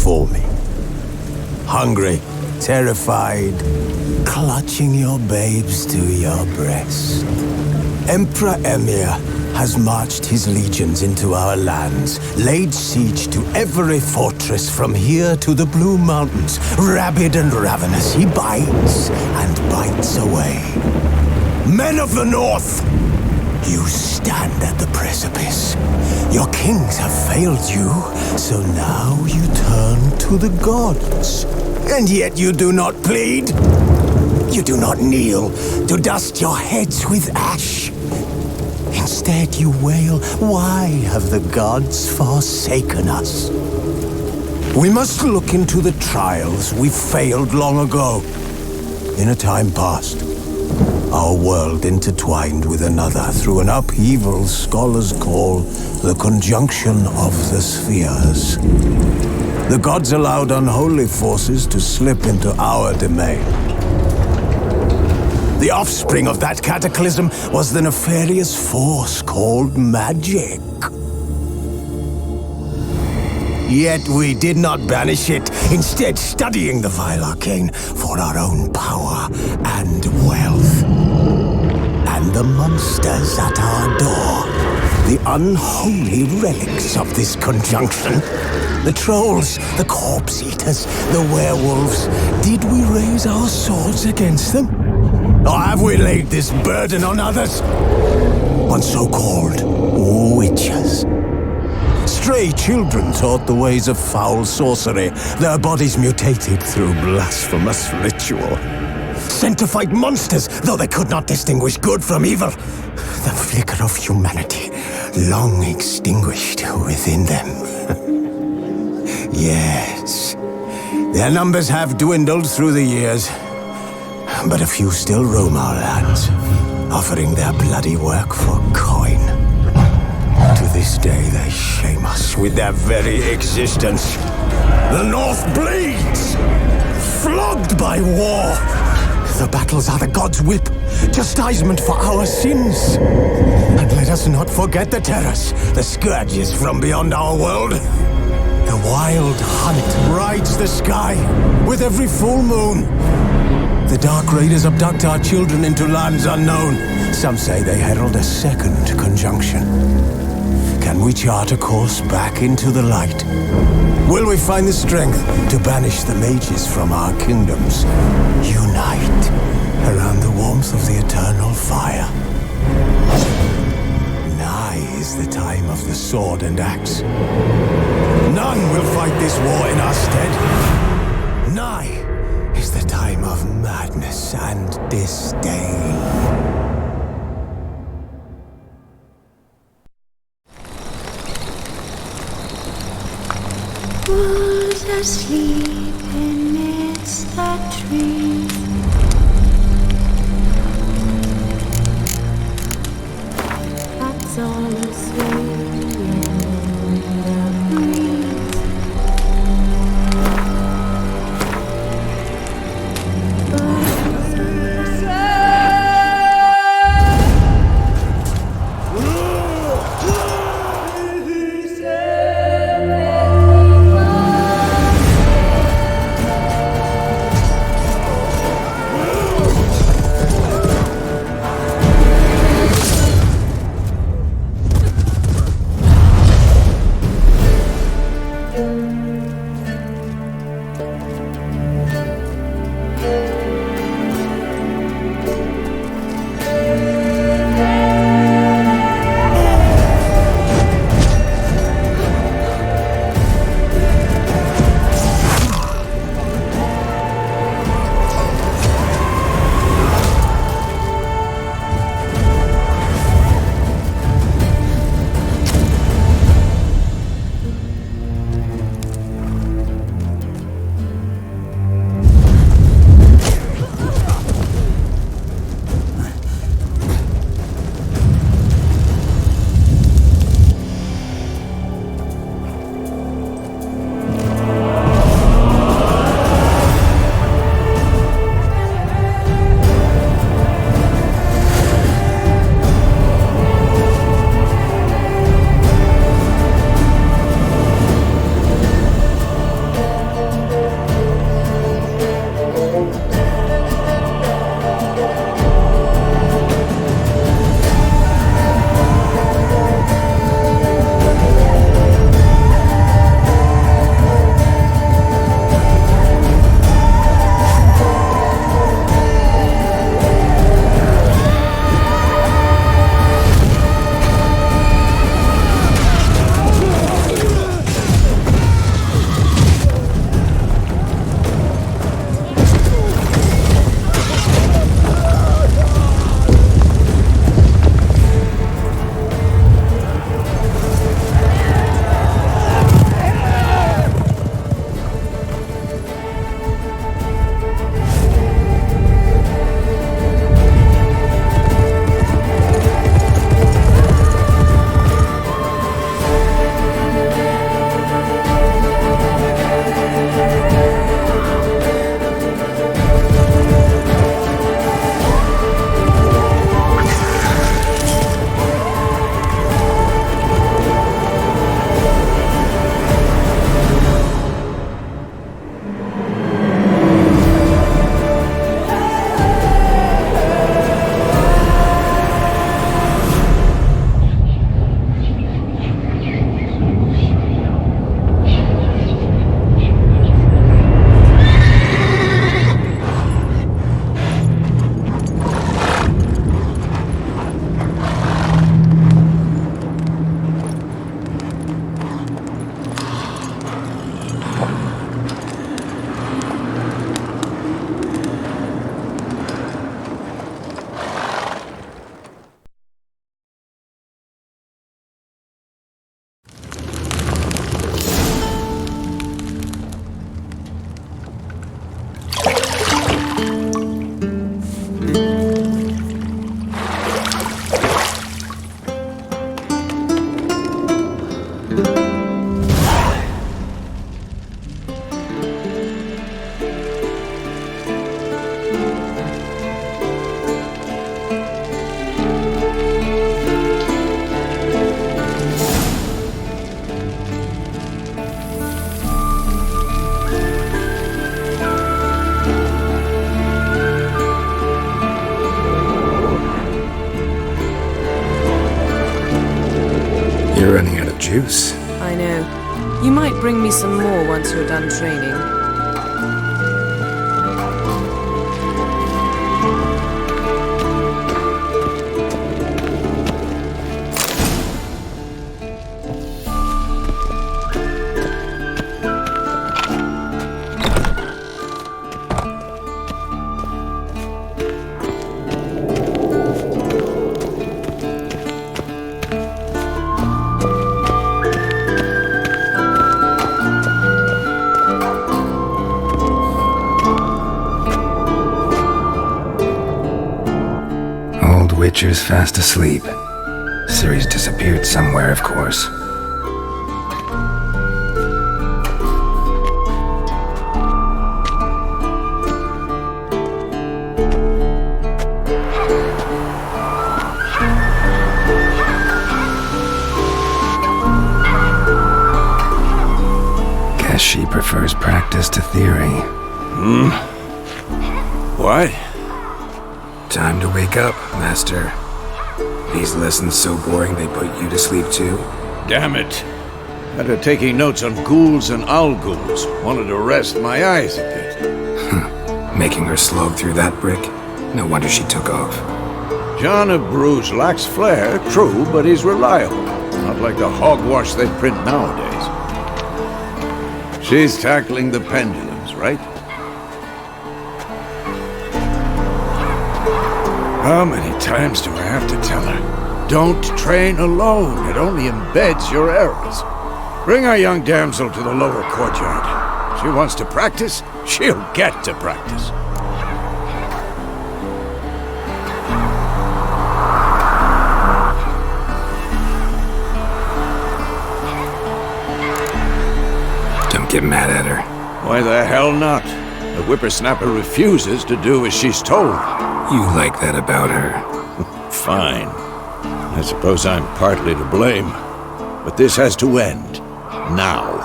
before me. Hungry, terrified, clutching your babes to your breast. Emperor Emir has marched his legions into our lands, laid siege to every fortress from here to the Blue Mountains. Rabid and ravenous, he bites and bites away. Men of the North, you stand at the precipice. Your kings have failed you, so now you turn to the gods. And yet you do not plead. You do not kneel to dust your heads with ash. Instead you wail, why have the gods forsaken us? We must look into the trials we failed long ago. In a time past, our world intertwined with another through an upheaval scholars call the conjunction of the spheres. The gods allowed unholy forces to slip into our domain. The offspring of that cataclysm was the nefarious force called magic. Yet we did not banish it, instead studying the vile arcane for our own power and wealth. And the monsters at our door, the unholy relics of this conjunction, the trolls, the corpse eaters, the werewolves, did we raise our swords against them? Or have we laid this burden on others? On so-called witches. Stray children taught the ways of foul sorcery, their bodies mutated through blasphemous ritual. Sent to fight monsters, though they could not distinguish good from evil. The flicker of humanity, long extinguished within them. Yes, their numbers have dwindled through the years, but a few still roam our lands, offering their bloody work for coin. To this day, they shame us with their very existence. The North bleeds, flogged by war. The battles are the gods' whip, chastisement for our sins. And let us not forget the terrors, the scourges from beyond our world. The wild hunt rides the sky with every full moon. The Dark Raiders abduct our children into lands unknown. Some say they herald a second conjunction. Can we chart a course back into the light? Will we find the strength to banish the mages from our kingdoms? Unite around the warmth of the eternal fire. Nigh is the time of the sword and axe. None will fight this war in our stead. Nigh is the time of madness and disdain. Who's asleep amidst the trees? That's all asleep in the breeze. You're running out of juice. I know. You might bring me some more once you're done training. Witcher's fast asleep. Ciri's disappeared somewhere, of course. Guess she prefers practice to theory. What? Time to wake up, Master. These lessons so boring they put you to sleep too? Damn it. After taking notes on ghouls and owl-ghouls, wanted to rest my eyes a bit. Making her slog through that brick? No wonder she took off. John of Bruges lacks flair, true, but he's reliable. Not like the hogwash they print nowadays. She's tackling the pendulums, right? How many times do I have to tell her? Don't train alone. It only embeds your errors. Bring our young damsel to the lower courtyard. She wants to practice, she'll get to practice. Don't get mad at her. Why the hell not? The whippersnapper refuses to do as she's told. You like that about her. Fine. I suppose I'm partly to blame. But this has to end. Now.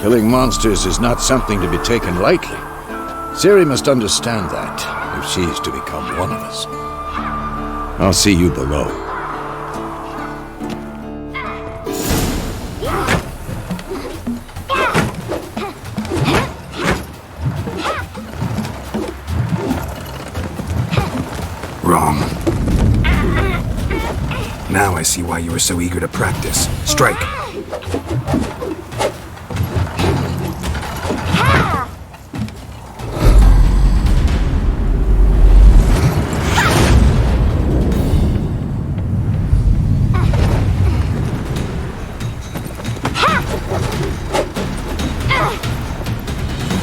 Killing monsters is not something to be taken lightly. Ciri must understand that, if she is to become one of us. I'll see you below. Wrong. Now I see why you were so eager to practice. Strike!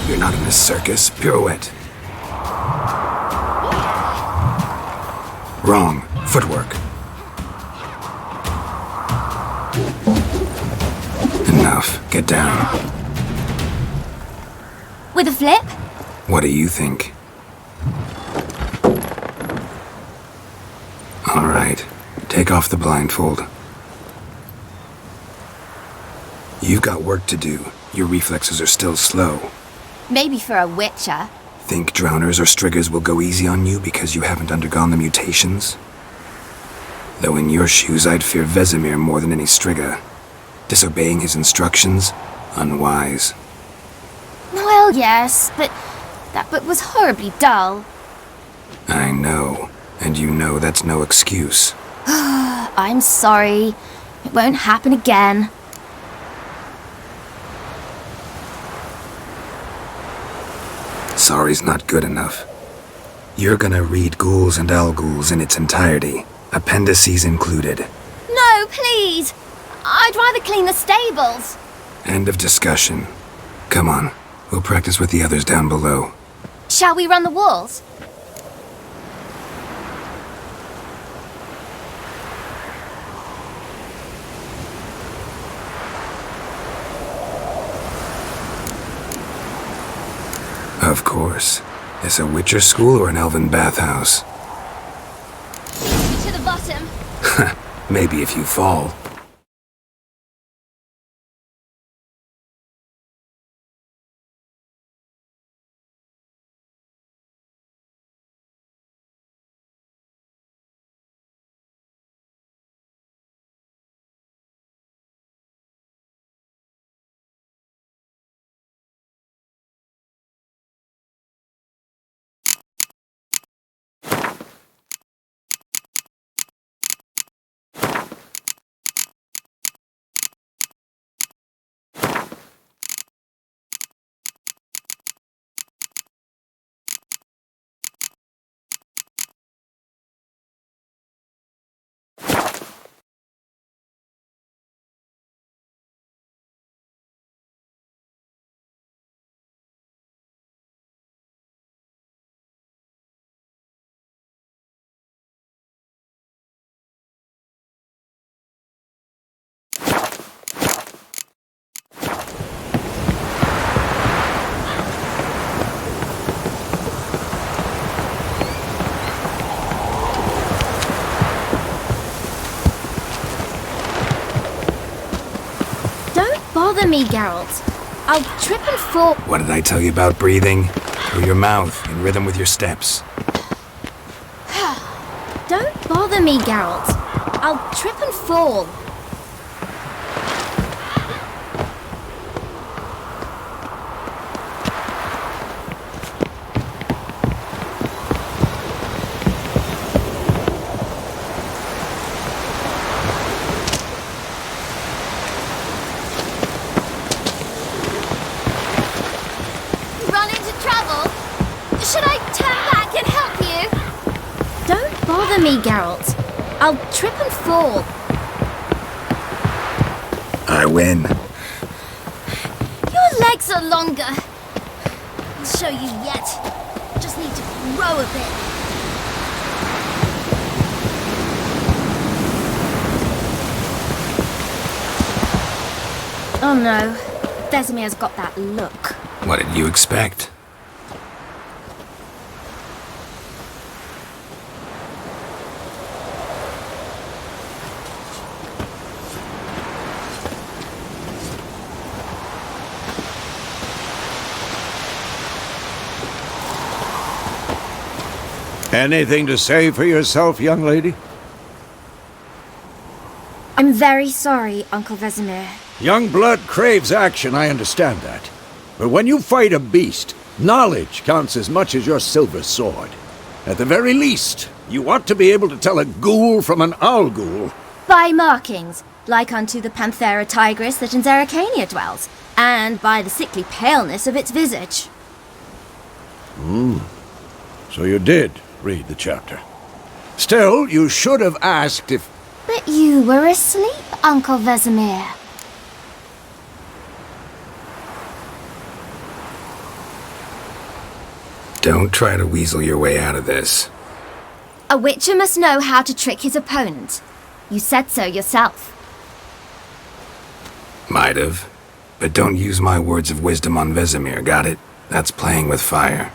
You're not in this circus. Pirouette. Wrong. Footwork. Enough. Get down. With a flip? What do you think? All right. Take off the blindfold. You've got work to do. Your reflexes are still slow. Maybe for a witcher. Think drowners or striggers will go easy on you because you haven't undergone the mutations? Though in your shoes, I'd fear Vesemir more than any strigger. Disobeying his instructions? Unwise. Well, yes, but that book was horribly dull. I know. And you know that's no excuse. I'm sorry. It won't happen again. Sorry's not good enough. You're gonna read Ghouls and Owl-Ghouls in its entirety, appendices included. No, please! I'd rather clean the stables. End of discussion. Come on, we'll practice with the others down below. Shall we run the walls? Of course. Is a Witcher school or an elven bathhouse? To the bottom. Maybe if you fall. bother me, Geralt. I'll trip and fall. What did I tell you about breathing? Through your mouth, in rhythm with your steps. Don't bother me, Geralt. I'll trip and fall. Run into trouble? Should I turn back and help you? Don't bother me, Geralt. I'll trip and fall. I win. Your legs are longer. I'll show you yet. Just need to grow a bit. Oh no. Vesemir's got that look. What did you expect? Anything to say for yourself, young lady? I'm very sorry, Uncle Vesemir. Young blood craves action, I understand that. But when you fight a beast, knowledge counts as much as your silver sword. At the very least, you ought to be able to tell a ghoul from an owl ghoul. By markings, like unto the Panthera tigris that in Zerrikania dwells, and by the sickly paleness of its visage. So you did read the chapter. Still, you should have asked if... But you were asleep, Uncle Vesemir. Don't try to weasel your way out of this. A witcher must know how to trick his opponent. You said so yourself. Might have. But don't use my words of wisdom on Vesemir, got it? That's playing with fire.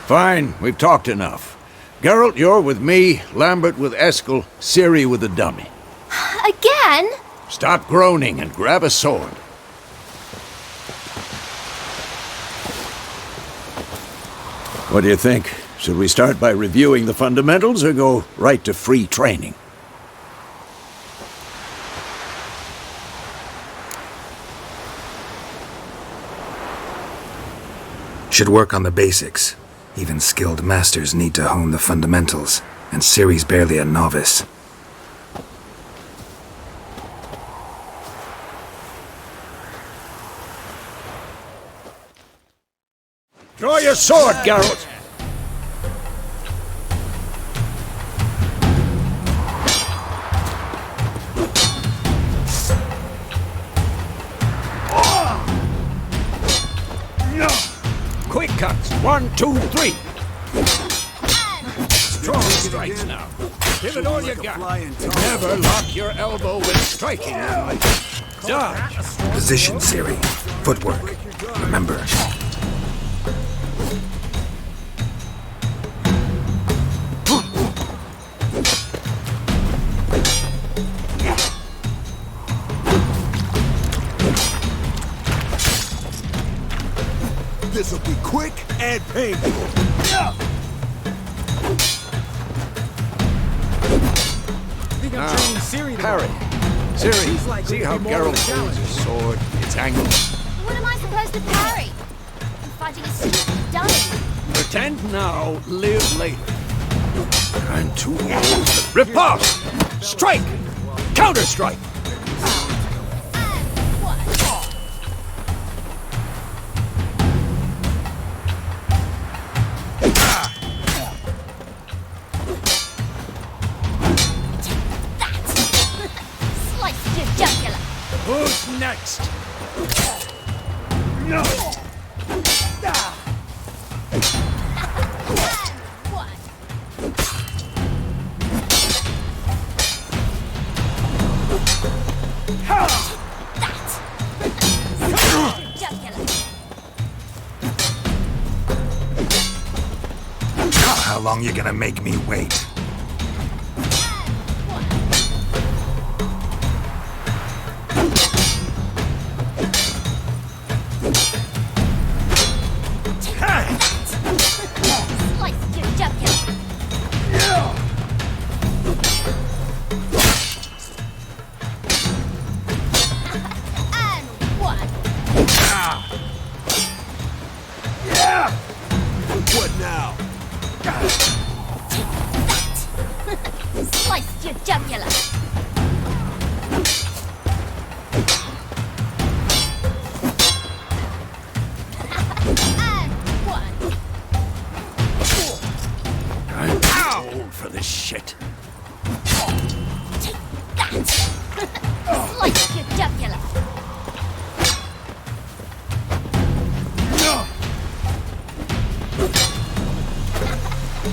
Fine, we've talked enough. Geralt, you're with me, Lambert with Eskel, Ciri with the dummy. Again? Stop groaning and grab a sword. What do you think? Should we start by reviewing the fundamentals or go right to free training? Should work on the basics. Even skilled masters need to hone the fundamentals, and Ciri's barely a novice. Draw your sword, Geralt! Quick cuts! 1, 2, 3! Strong strikes now. Give it all you got. Never lock your elbow when striking. Dodge! Position, Ciri. Footwork. Remember. This'll be quick and painful. Parry. Ciri, see how Geralt holds his sword? It's angled. What am I supposed to parry? I'm fighting a stupid dummy. Pretend now, live later. I'm too old. Riposte! Strike! Counter-strike! Slice your jugular. Who's next? No. How long you gonna make me wait? Sliced your jugular. And one. I'm too old for this shit. Take that. Sliced your jugular.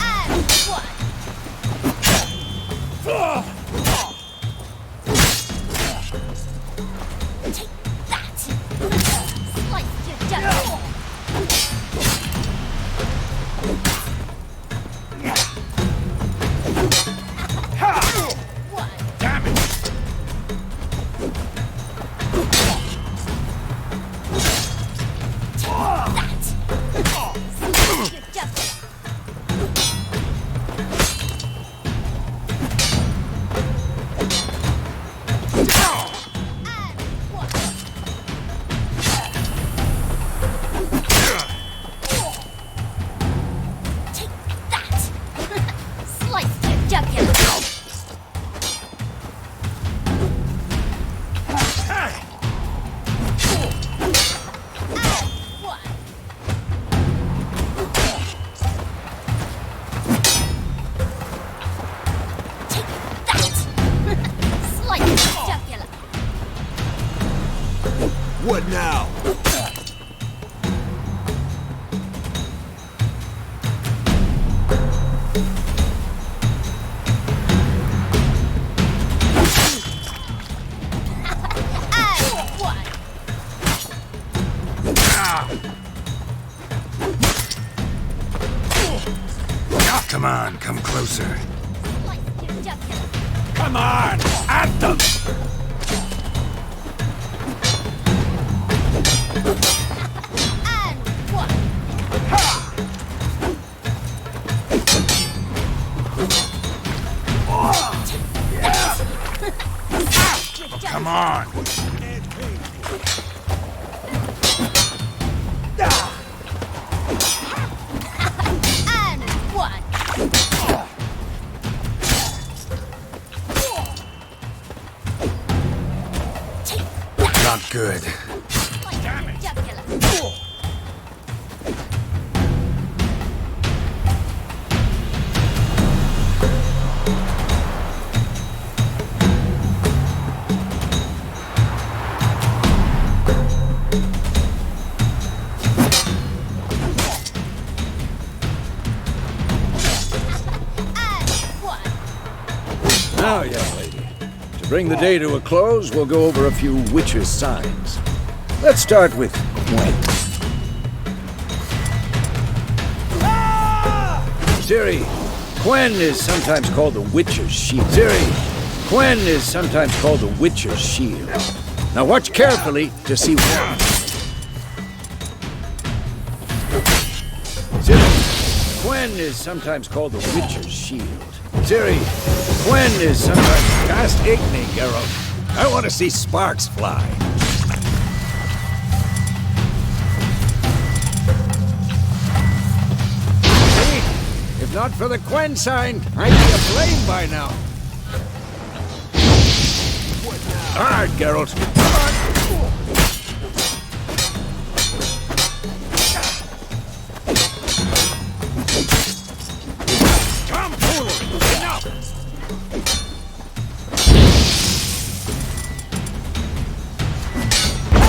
And one. Take that. Sliced your jugular. One. Damn it! That. Sliced your jugular. And one. Take that. Sliced your jugular. And one. Take that. Sliced your jugular. What now? And one. Come on, come closer. Sliced your jugular. Come on! At them! And one. Sliced your jugular. Come on! And one. Take that. Not good. Sliced your jugular. And one. Now, young lady, to bring the day to a close, we'll go over a few witches' signs. Let's start with Gwen. Siri, Gwen is sometimes called the witch's shield. Siri, Gwen is sometimes called the witch's shield. Now watch carefully to see why. Siri, Gwen is sometimes called the witch's shield. Siri, Gwen is sometimes... Just ignite, Geralt. I want to see sparks fly. See? If not for the Gwen sign, I'd be aflame by now. Hard, Geralt. Come on. Tomfoolery! Enough!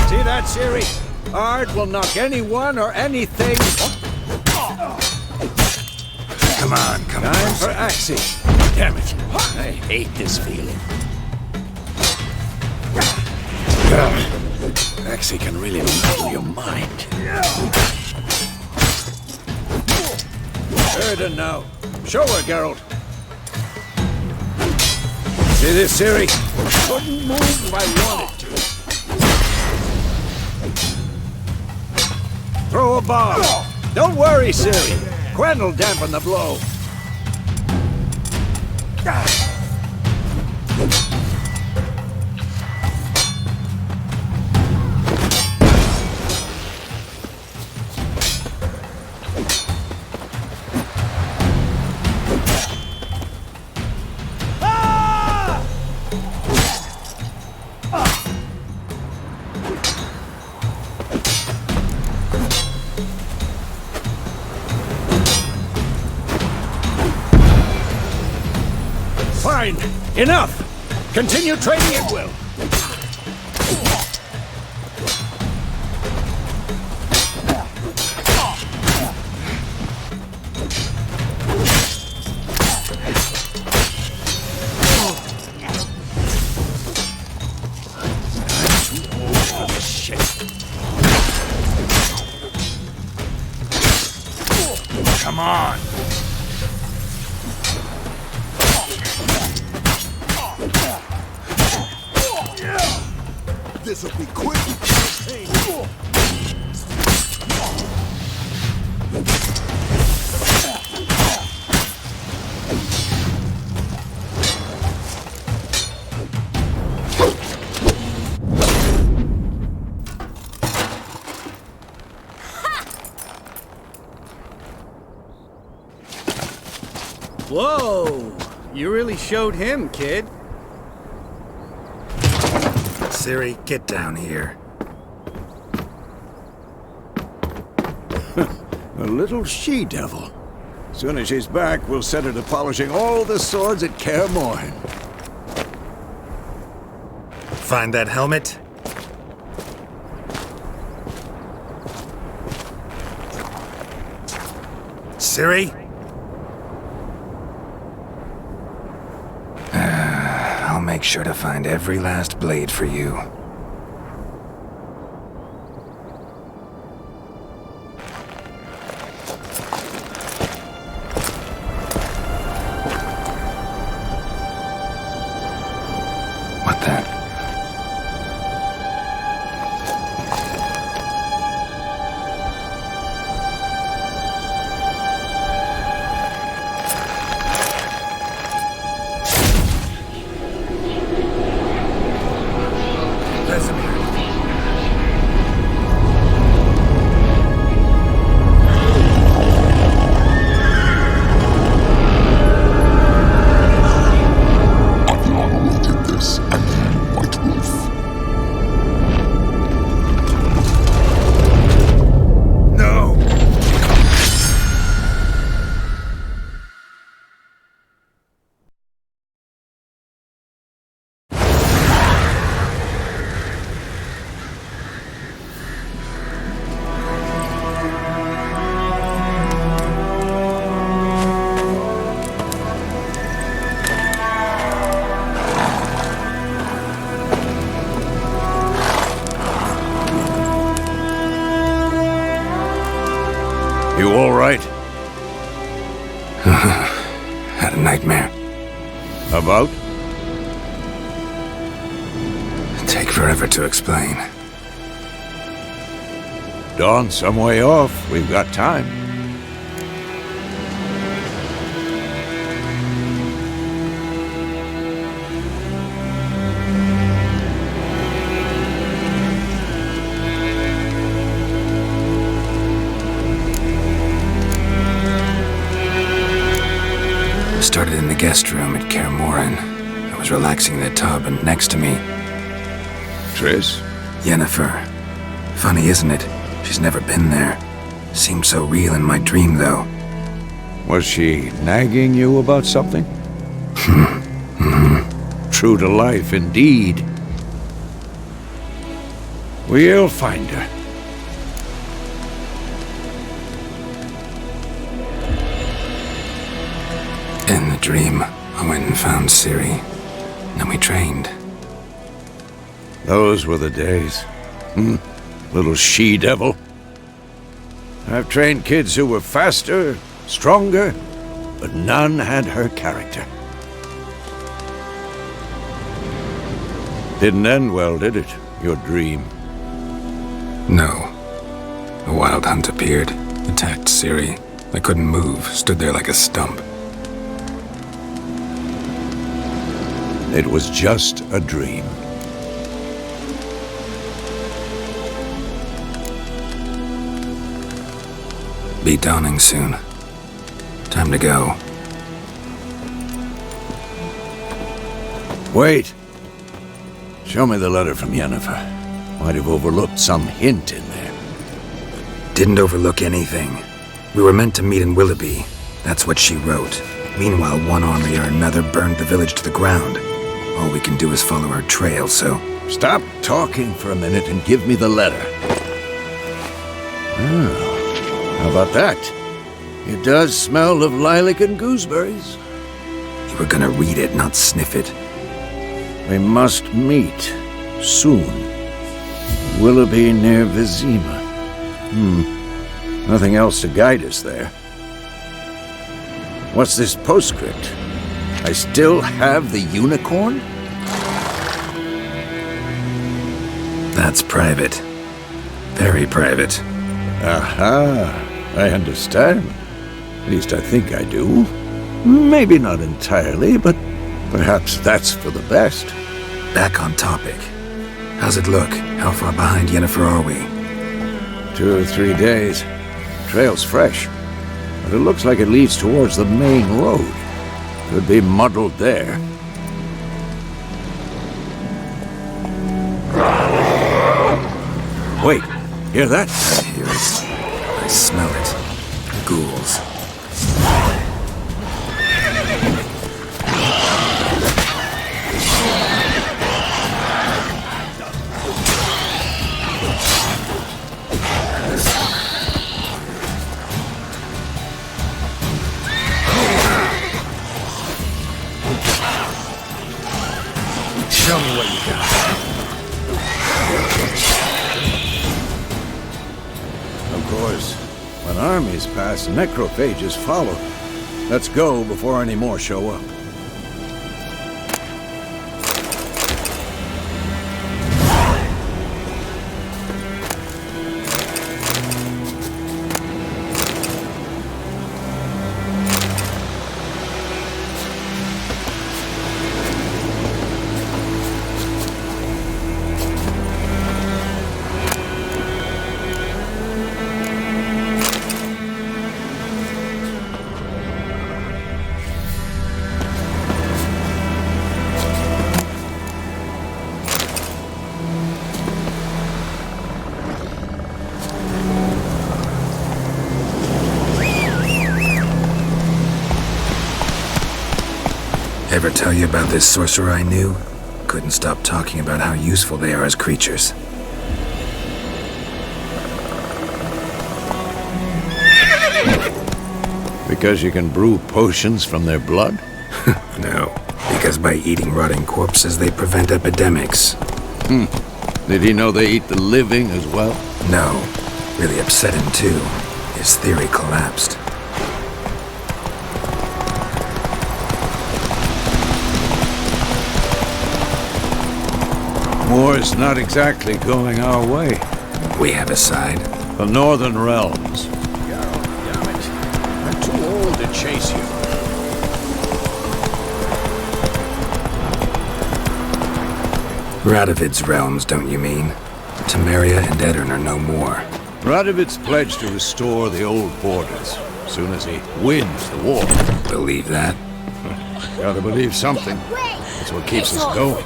See that, Siri? Art will knock anyone or anything. Come on, come on. Time for Axie. Damn it. I hate this feeling. Axie can really muddle your mind. Erden now. Show her, Geralt. See this, Siri? Couldn't move if I wanted to. Throw a bomb. Don't worry, Siri. Gwen will dampen the blow. Fine. Enough. Continue training at will. Come on! This'll be quick and painful. Whoa! You really showed him, kid. Siri, get down here. A little she-devil. Soon as she's back, we'll set her to polishing all the swords at Kaer Morhen. Find that helmet? Siri? I'll make sure to find every last blade for you. What the? You all right? Had a nightmare. About? Take forever to explain. Dawn's some way off. We've got time. Started in the guest room at Kaer Morhen. I was relaxing in the tub, and next to me, Triss? Yennefer. Funny, isn't it? She's never been there. Seemed so real in my dream, though. Was she nagging you about something? True to life, indeed. We'll find her. In the dream, I went and found Ciri. Then we trained. Those were the days. Little she-devil. I've trained kids who were faster, stronger, but none had her character. Didn't end well, did it? Your dream? No. A wild hunt appeared, attacked Ciri. I couldn't move, stood there like a stump. It was just a dream. Be dawning soon. Time to go. Wait. Show me the letter from Yennefer. Might have overlooked some hint in there. Didn't overlook anything. We were meant to meet in Willoughby. That's what she wrote. Meanwhile, one army or another burned the village to the ground. All we can do is follow our trail, so... Stop talking for a minute and give me the letter. How about that? It does smell of lilac and gooseberries. You were gonna read it, not sniff it. We must meet soon. Willoughby near Vizima. Nothing else to guide us there. What's this postscript? I still have the unicorn? That's private. Very private. Aha, I understand. At least I think I do. Maybe not entirely, but perhaps that's for the best. Back on topic. How's it look? How far behind Yennefer are we? 2 or 3 days. Trail's fresh, but it looks like it leads towards the main road. Could be muddled there. Wait, hear that? I hear it. I smell it. Ghouls. Show me what you got. Of course, when armies pass, necrophages follow. Let's go before any more show up. Ever tell you about this sorcerer I knew? Couldn't stop talking about how useful they are as creatures. Because you can brew potions from their blood? No, because by eating rotting corpses, they prevent epidemics. Did he know they eat the living as well? No, really upset him too. His theory collapsed. War's not exactly going our way. We have a side. The Northern Realms. Geralt, damn it. I'm too old to chase you. Radovid's realms, don't you mean? Temeria and Edirn are no more. Radovid's pledged to restore the old borders as soon as he wins the war. Believe that? Gotta believe something. That's what keeps us going.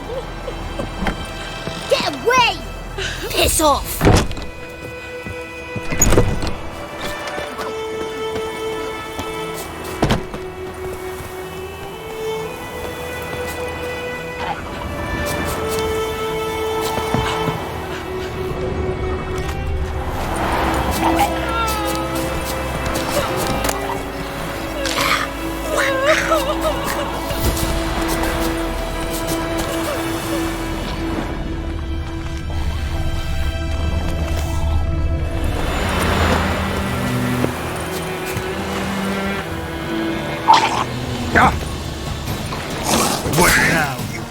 Get away! Piss off! What now, you...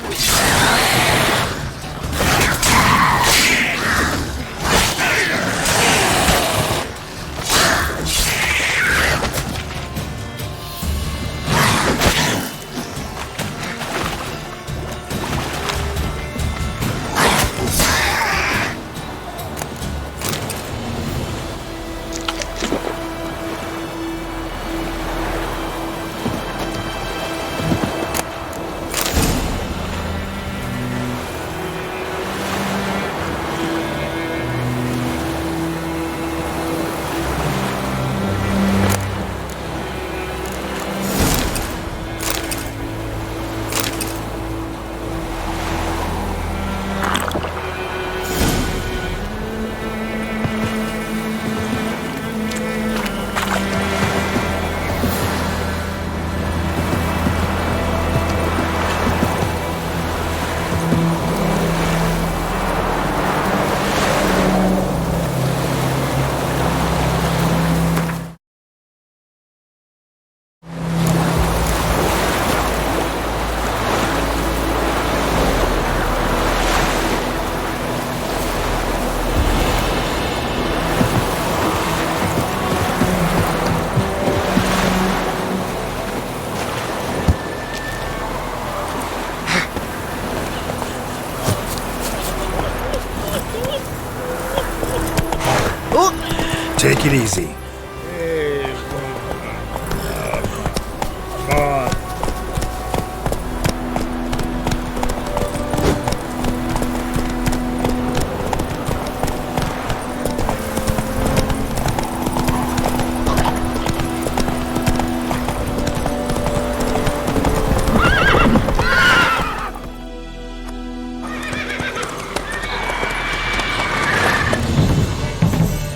Take it easy.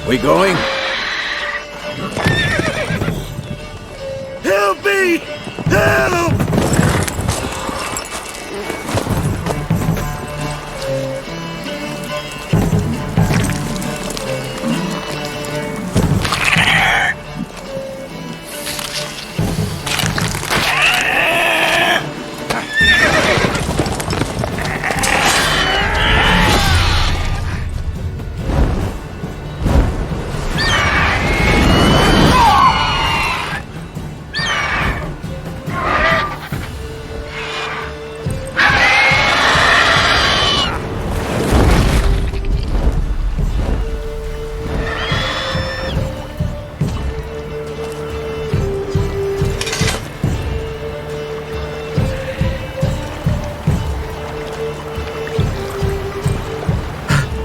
We going? Help me! Help!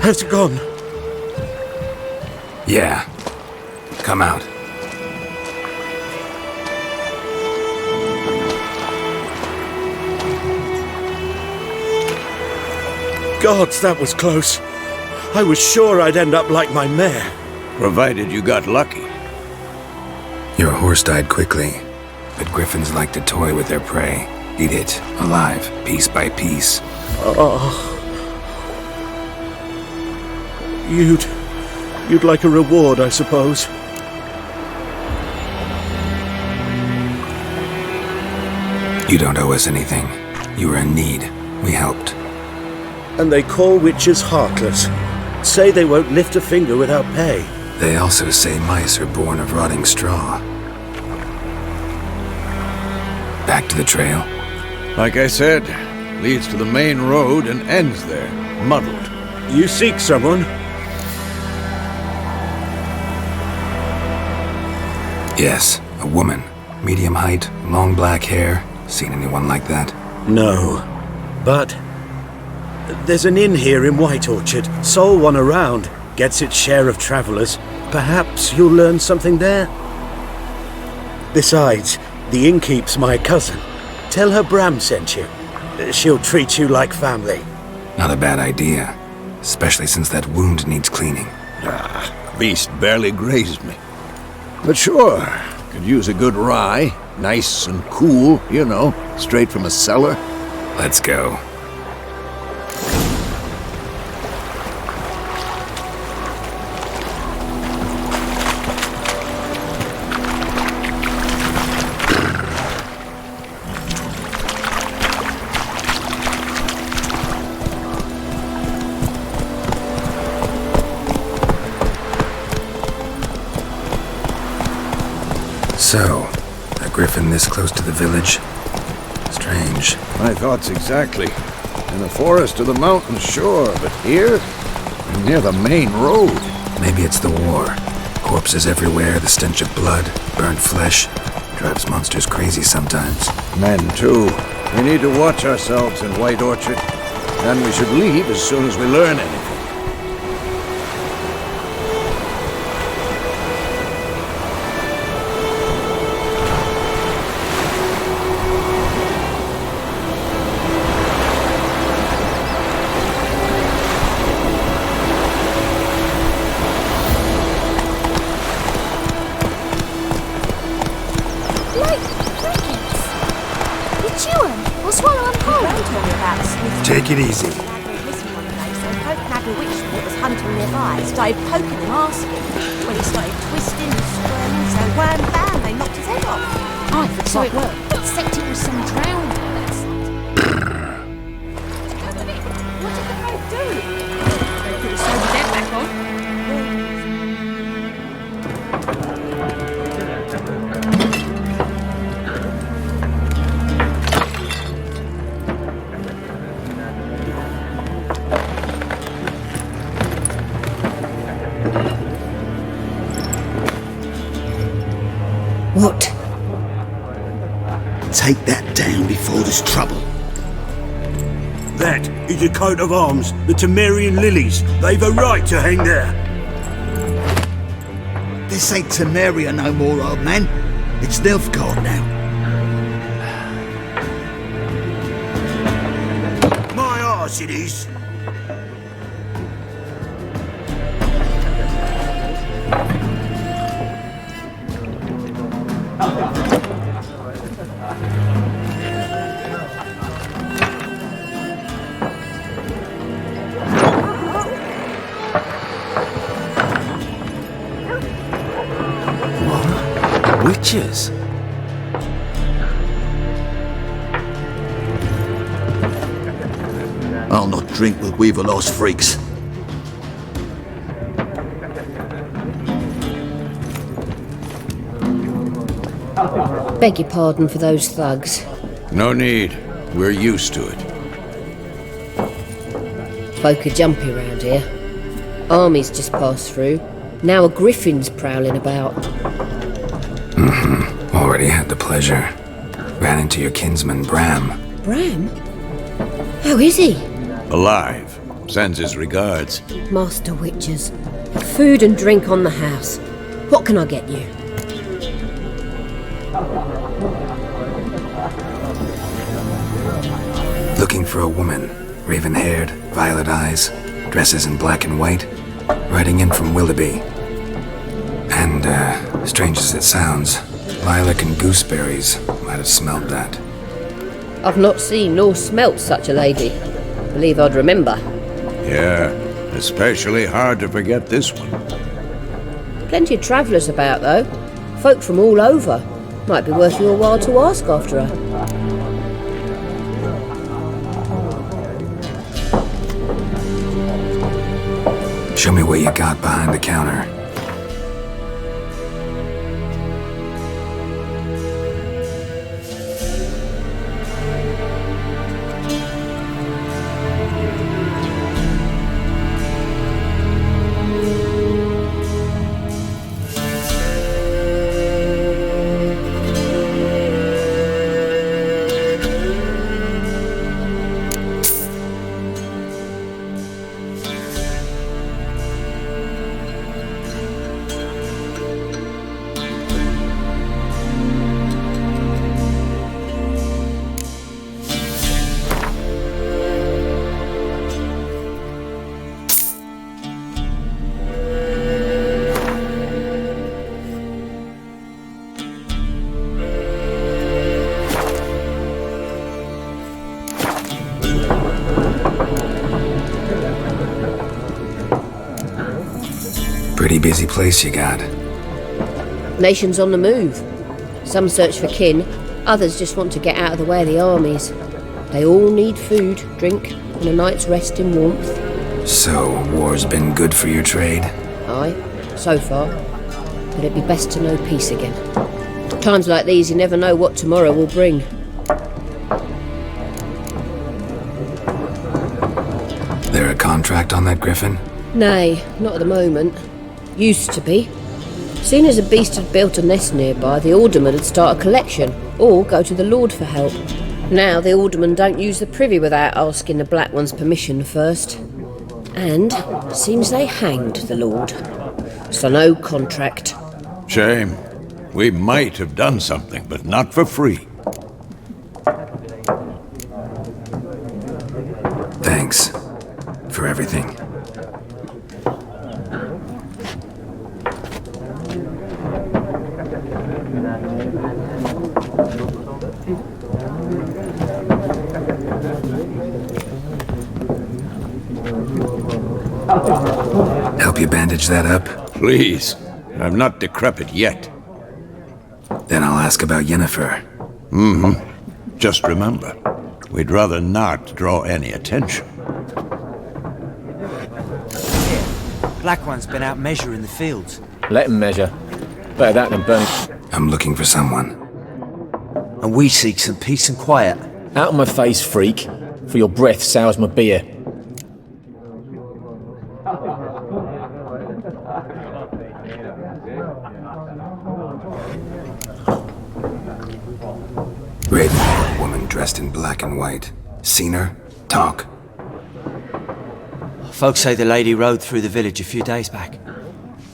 Has it gone? Yeah. Come out. Gods, that was close. I was sure I'd end up like my mare. Provided you got lucky. Your horse died quickly, but griffins like to toy with their prey. Eat it, alive, piece by piece. Oh. You'd like a reward, I suppose. You don't owe us anything. You were in need. We helped. And they call witches heartless. Say they won't lift a finger without pay. They also say mice are born of rotting straw. Back to the trail? Like I said, leads to the main road and ends there, muddled. You seek someone? Yes, a woman. Medium height, long black hair. Seen anyone like that? No. But there's an inn here in White Orchard. Sole one around. Gets its share of travelers. Perhaps you'll learn something there? Besides, the innkeep's my cousin. Tell her Bram sent you. She'll treat you like family. Not a bad idea. Especially since that wound needs cleaning. Beast barely grazed me. But sure, could use a good rye. Nice and cool, you know, straight from a cellar. Let's go. So, a griffin this close to the village? Strange. My thoughts exactly. In the forest or the mountains, sure, but here? Near the main road. Maybe it's the war. Corpses everywhere, the stench of blood, burnt flesh. Drives monsters crazy sometimes. Men, too. We need to watch ourselves in White Orchard. And we should leave as soon as we learn anything. Take it easy. Hunting nearby, started poking and asking. When he started twisting and squirming, so wham bam, they knocked his head off. So it worked. Except it was some drowned birds. What did the boat do? They put a sober dead back on. take that down before there's trouble. That is a coat of arms, the Temerian lilies. They've a right to hang there. This ain't Temeria no more, old man. It's Nilfgaard now. My arse it is. Witches? I'll not drink with Weaver-lost freaks. Beg your pardon for those thugs. No need. We're used to it. Folk are jumpy round here. Armies just passed through. Now a griffin's prowling about. Already had the pleasure. Ran into your kinsman, Bram. Bram? How is he? Alive. Sends his regards. Master Witches. Food and drink on the house. What can I get you? Looking for a woman. Raven-haired, violet eyes, dresses in black and white. Riding in from Willoughby. And, strange as it sounds, lilac and gooseberries might have smelled that. I've not seen nor smelt such a lady. Believe I'd remember. Yeah, especially hard to forget this one. Plenty of travellers about, though. Folk from all over. Might be worth your while to ask after her. Show me what you got behind the counter. Pretty busy place you got. Nations on the move. Some search for kin, others just want to get out of the way of the armies. They all need food, drink, and a night's rest in warmth. So, war's been good for your trade? Aye, so far. But it'd be best to know peace again. Times like these, you never know what tomorrow will bring. There a contract on that griffin? Nay, not at the moment. Used to be. Soon as a beast had built a nest nearby, the alderman would start a collection, or go to the Lord for help. Now the alderman don't use the privy without asking the Black One's permission first. And seems they hanged the Lord. So no contract. Shame. We might have done something, but not for free. Thanks for everything. Help you bandage that up? Please. I'm not decrepit yet. Then I'll ask about Yennefer. Just remember, we'd rather not draw any attention. Black One's been out measuring the fields. Let him measure. Better that than burning. I'm looking for someone. And we seek some peace and quiet. Out of my face, freak. For your breath sours my beer. Raven A woman dressed in black and white. Seen her? Talk. Folks say the lady rode through the village a few days back.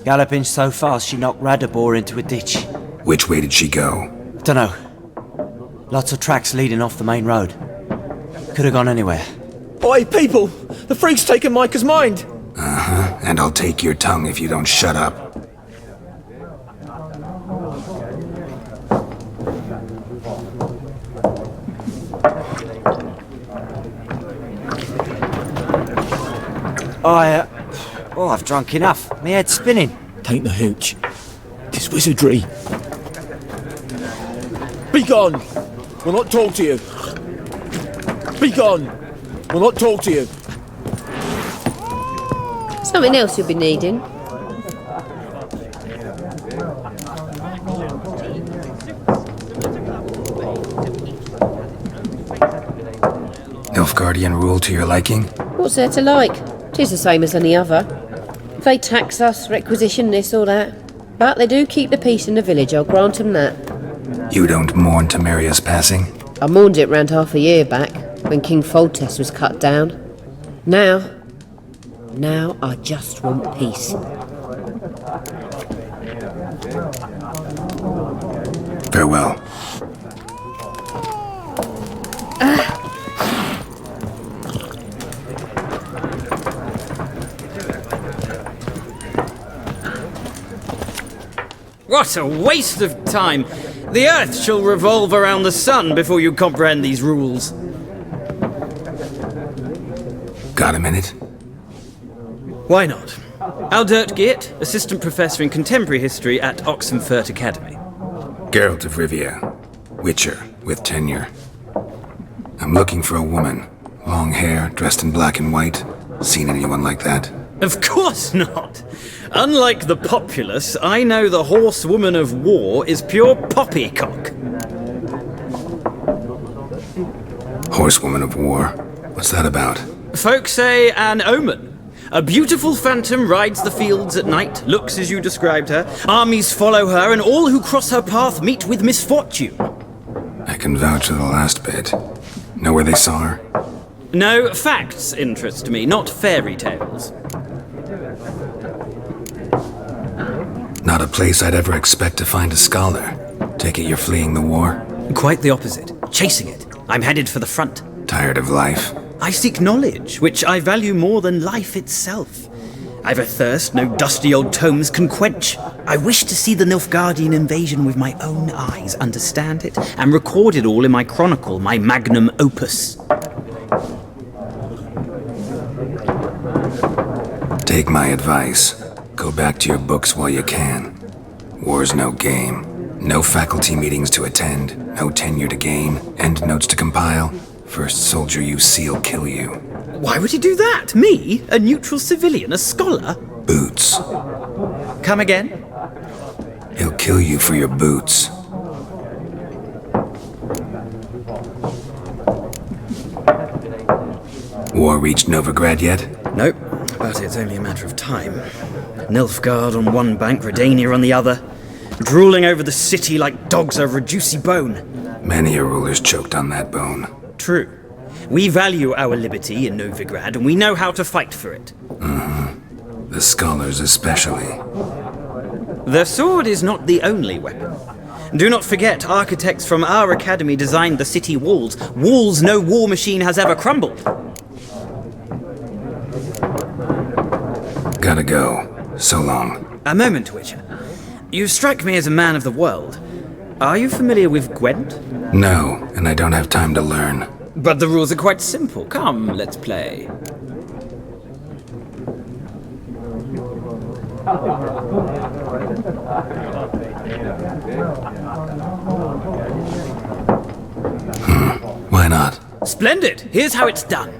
Galloping so fast she knocked Radabor into a ditch. Which way did she go? Dunno. Lots of tracks leading off the main road. Could have gone anywhere. Oi, people! The freak's taken Micah's mind! Uh-huh, and I'll take your tongue if you don't shut up. I've drunk enough. My head's spinning. Tain't the hooch. Tis wizardry. Be gone! We'll not talk to you. Be gone! We'll not talk to you. Something else you'll be needing. Nilfgaardian rule to your liking? What's there to like? 'Tis the same as any other. They tax us, requisition this or that. But they do keep the peace in the village, I'll grant 'em that. You don't mourn Temeria's passing? I mourned it round half a year back, when King Foltest was cut down. Now I just want peace. Farewell. What a waste of time! The Earth shall revolve around the sun before you comprehend these rules. Got a minute? Why not? Aldert Geert, Assistant Professor in Contemporary History at Oxenfurt Academy. Geralt of Rivia. Witcher, with tenure. I'm looking for a woman. Long hair, dressed in black and white. Seen anyone like that? Of course not! Unlike the populace, I know the horsewoman of war is pure poppycock. Horsewoman of war? What's that about? Folk say an omen. A beautiful phantom rides the fields at night, looks as you described her. Armies follow her, and all who cross her path meet with misfortune. I can vouch for the last bit. Know where they saw her? No, facts interest me, not fairy tales. Not a place I'd ever expect to find a scholar. Take it you're fleeing the war? Quite the opposite. Chasing it. I'm headed for the front. Tired of life? I seek knowledge, which I value more than life itself. I've a thirst no dusty old tomes can quench. I wish to see the Nilfgaardian invasion with my own eyes, understand it, and record it all in my chronicle, my magnum opus. Take my advice. Go back to your books while you can. War's no game. No faculty meetings to attend, no tenure to gain, end notes to compile. First soldier you see'll kill you. Why would he do that? Me? A neutral civilian? A scholar? Boots. Come again? He'll kill you for your boots. War reached Novigrad yet? Nope, but it's only a matter of time. Nilfgaard on one bank, Redania on the other, drooling over the city like dogs over a juicy bone. Many a ruler's choked on that bone. True. We value our liberty in Novigrad, and we know how to fight for it. Mm-hmm. The scholars especially. The sword is not the only weapon. Do not forget, architects from our academy designed the city walls. Walls no war machine has ever crumbled. Gotta go. So long. A moment, Witcher. You strike me as a man of the world. Are you familiar with Gwent? No, and I don't have time to learn. But the rules are quite simple. Come, let's play. Why not? Splendid! Here's how it's done.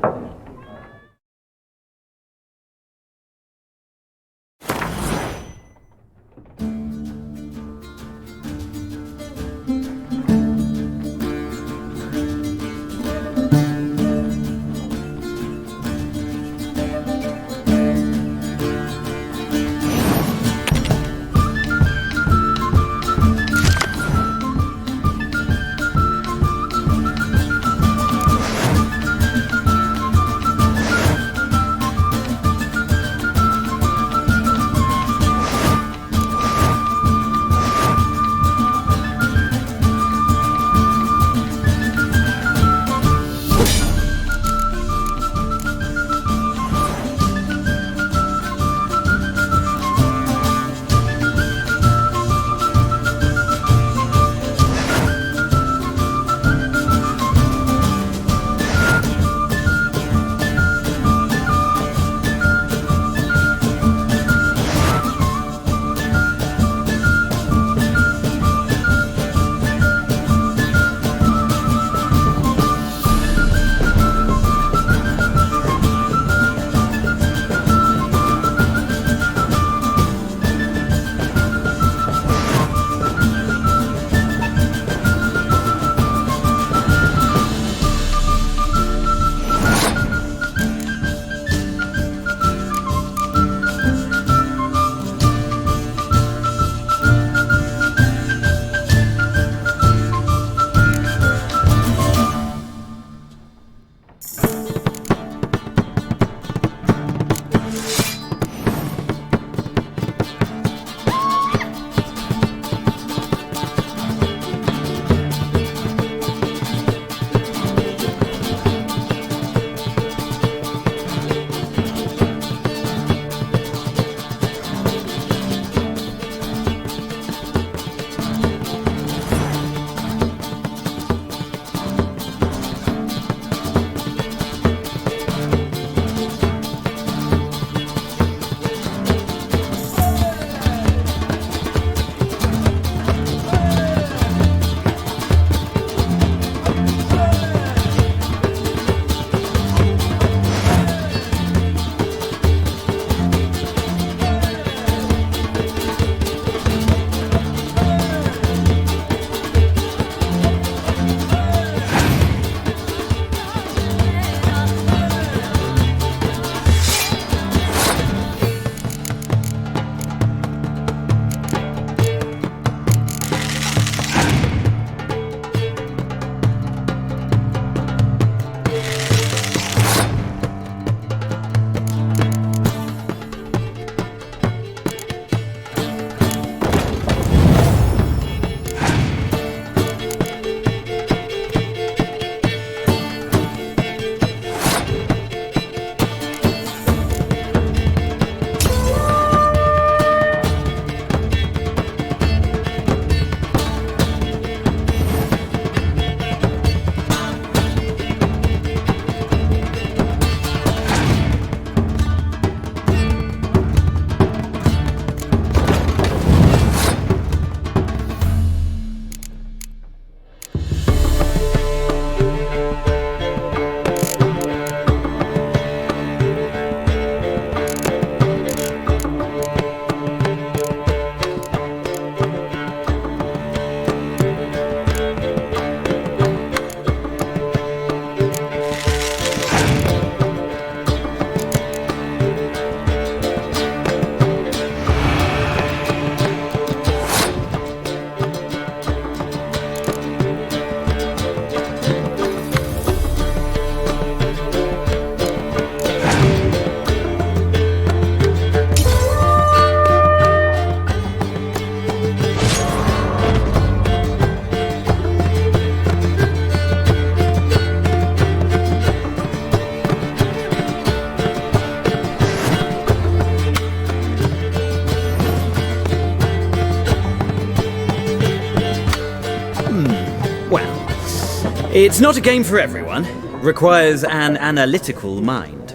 It's not a game for everyone. Requires an analytical mind.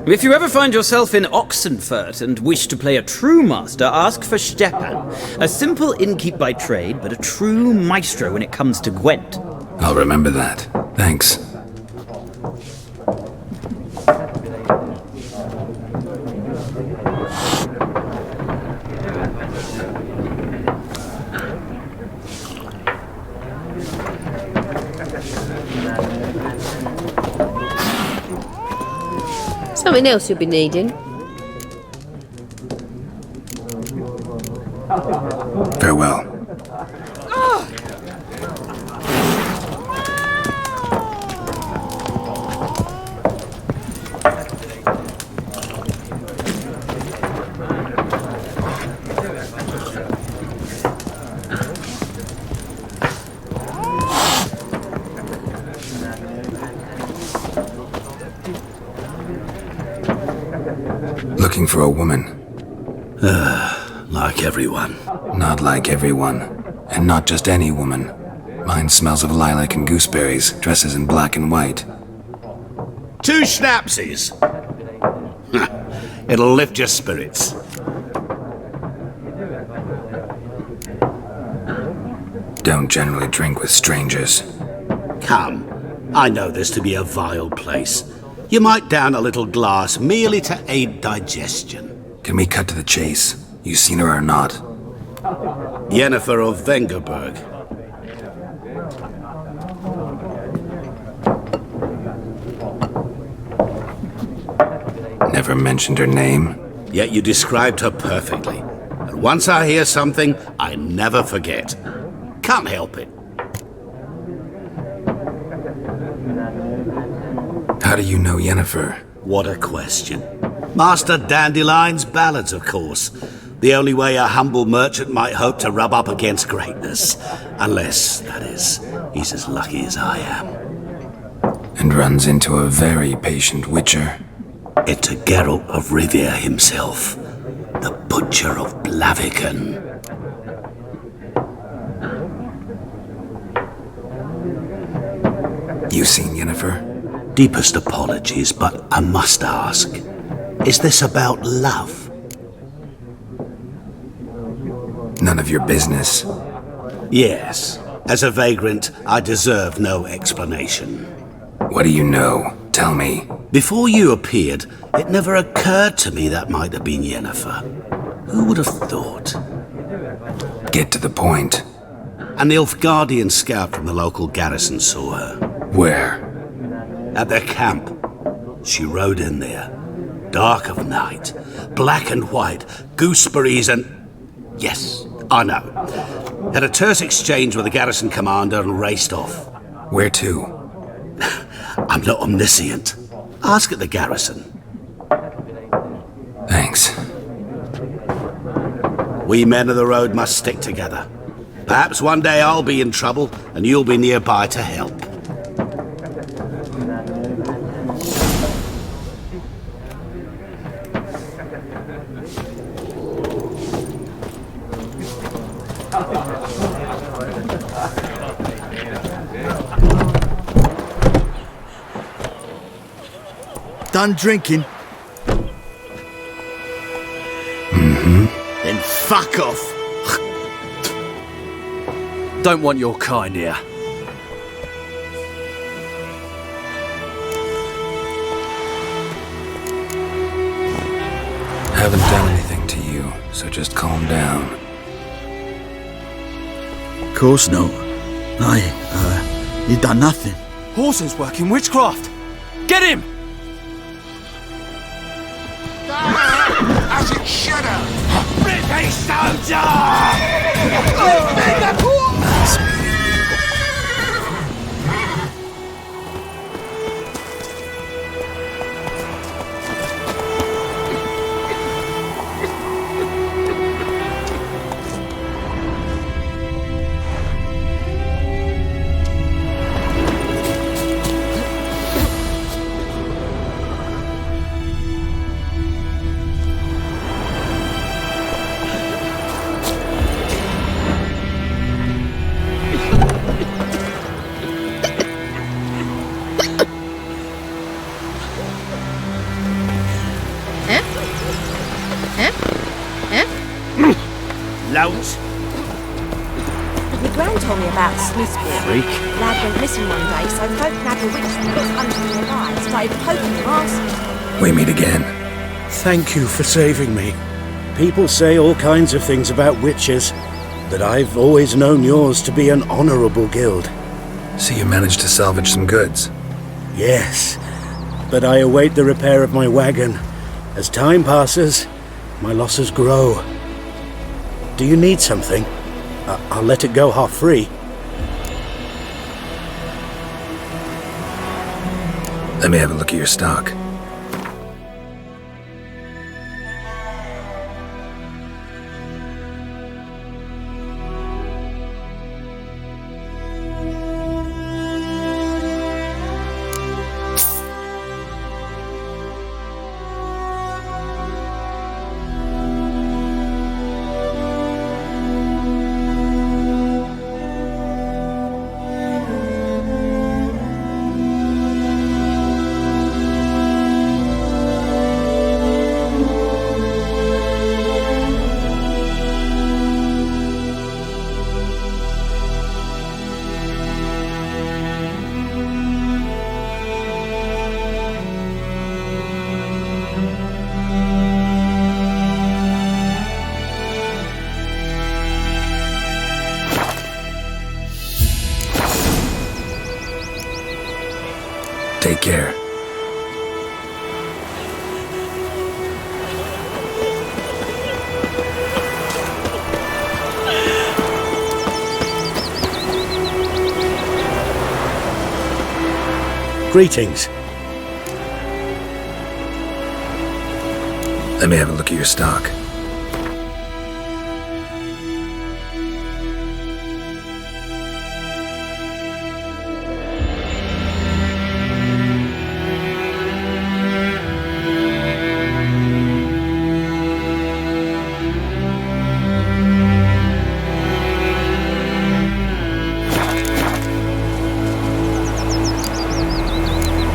If you ever find yourself in Oxenfurt and wish to play a true master, ask for Stepan. A simple innkeep by trade, but a true maestro when it comes to Gwent. I'll remember that. Thanks. Something else you'll be needing. Farewell. Looking for a woman. Like everyone. Not like everyone. And not just any woman. Mine smells of lilac and gooseberries, dresses in black and white. 2 schnapsies. It'll lift your spirits. Don't generally drink with strangers. Come, I know this to be a vile place. You might down a little glass merely to aid digestion. Can we cut to the chase? You seen her or not? Yennefer of Vengerberg. Never mentioned her name? Yet you described her perfectly. And once I hear something, I never forget. Can't help it. How do you know Yennefer? What a question. Master Dandelion's ballads, of course. The only way a humble merchant might hope to rub up against greatness. Unless, that is, he's as lucky as I am. And runs into a very patient witcher. It's a Geralt of Rivia himself. The Butcher of Blaviken. You seen Yennefer? Deepest apologies, but I must ask. Is this about love? None of your business. Yes. As a vagrant, I deserve no explanation. What do you know? Tell me. Before you appeared, it never occurred to me that might have been Yennefer. Who would have thought? Get to the point. An Nilfgaardian scout from the local garrison saw her. Where? At their camp. She rode in there. Dark of night. Black and white. Gooseberries and... Yes, I know. Had a terse exchange with the garrison commander and raced off. Where to? I'm not omniscient. Ask at the garrison. Thanks. We men of the road must stick together. Perhaps one day I'll be in trouble and you'll be nearby to help. Done drinking? Mm-hmm. Then fuck off. Don't want your kind here. Haven't done anything to you, so just calm down. Of course not. No, you done nothing. Horsen's working witchcraft. Get him! As it should have! British soldier! about Smithport. Freak. Lad went missing one day, so folk nabbed a witch that was hunting nearby, started poking him, asking. We meet again. Thank you for saving me. People say all kinds of things about witches, but I've always known yours to be an honourable guild. So you managed to salvage some goods? Yes, but I await the repair of my wagon. As time passes, my losses grow. Do you need something? I'll let it go half-free. Let me have a look at your stock. Take care. Greetings. Let me have a look at your stock.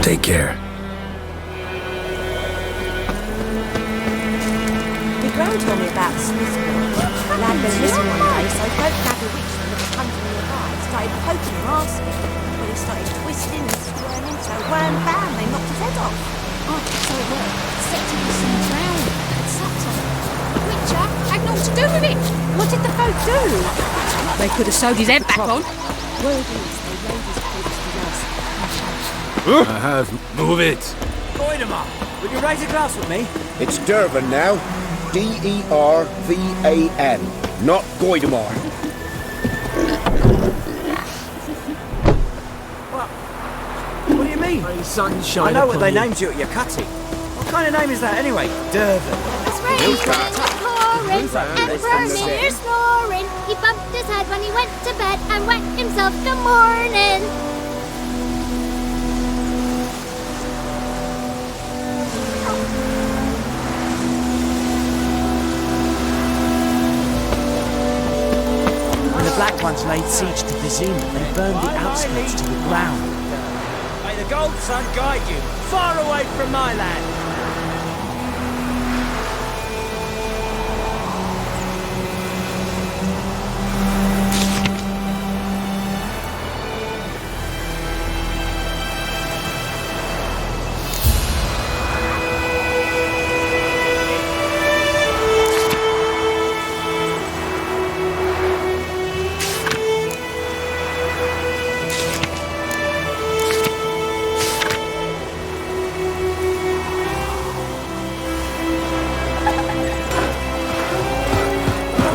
Take care. My gran told me about Smithport. Lad went missing one day, so folk nabbed a witch that was hunting nearby, started poking him, asking. Well, he started twisting and squirming, so wham bam, they knocked his head off. Oh, so it worked. Set him to some drown. Sucked on it. Witcher had naught to do with it. What did the folk do? They could have sewed his head back on. Word is, they laid his corpse to rest. I have. Move it. Goidemar, would you raise a glass with me? It's Dervan now. D-E-R-V-A-N. Not Goidemar. What do you mean? May sunshine I know what they upon you. named you at your cutty. What kind of name is that anyway? Dervan. It's raining, pouring, and burning, you're snoring. He bumped his head when he went to bed and whacked himself good morning. When the Black Ones laid siege to Vizima, they burned the outskirts to the ground. May the gold sun guide you, far away from my land.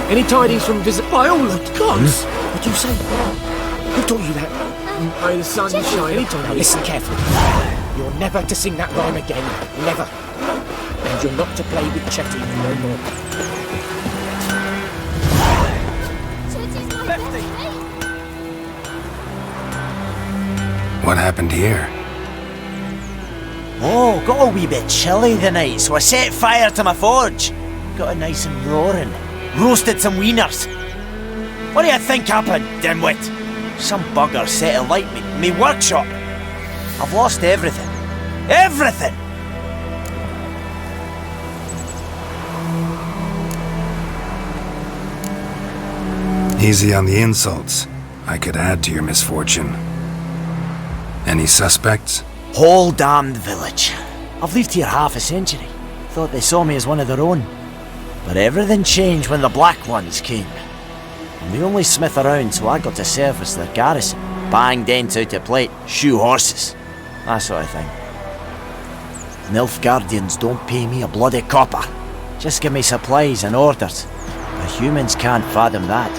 Any tidings from visit by all the gods? What'd you say? Who taught you that? May the sun shine anytime. Now listen carefully. You're never to sing that rhyme again. Never. And you're not to play with Chetty no more. What happened here? Oh, got a wee bit chilly tonight, so I set fire to my forge. Got it nice and roaring. Roasted some wieners. What do you think happened, dimwit? Some bugger set alight me workshop. I've lost everything. Everything! Easy on the insults. I could add to your misfortune. Any suspects? Whole damned village. I've lived here half a century. Thought they saw me as one of their own. But everything changed when the Black Ones came. I'm the only smith around, so I got to service their garrison. Bang dents out of plate, shoe horses, that sort of thing. Nilfgaardians don't pay me a bloody copper. Just give me supplies and orders. But humans can't fathom that.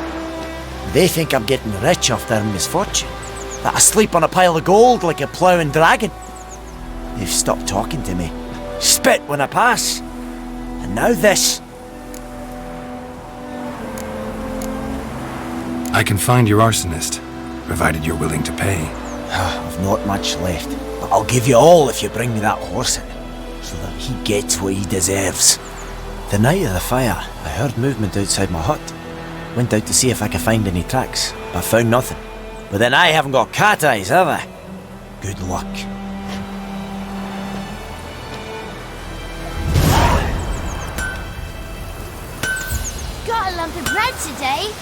They think I'm getting rich off their misfortune. That I sleep on a pile of gold like a ploughing dragon. They've stopped talking to me. Spit when I pass. And now this. I can find your arsonist, provided you're willing to pay. I've not much left, but I'll give you all if you bring me that horse in, so that he gets what he deserves. The night of the fire, I heard movement outside my hut. Went out to see if I could find any tracks, but found nothing. But then I haven't got cat eyes, have I? Good luck. Got a lump of bread today.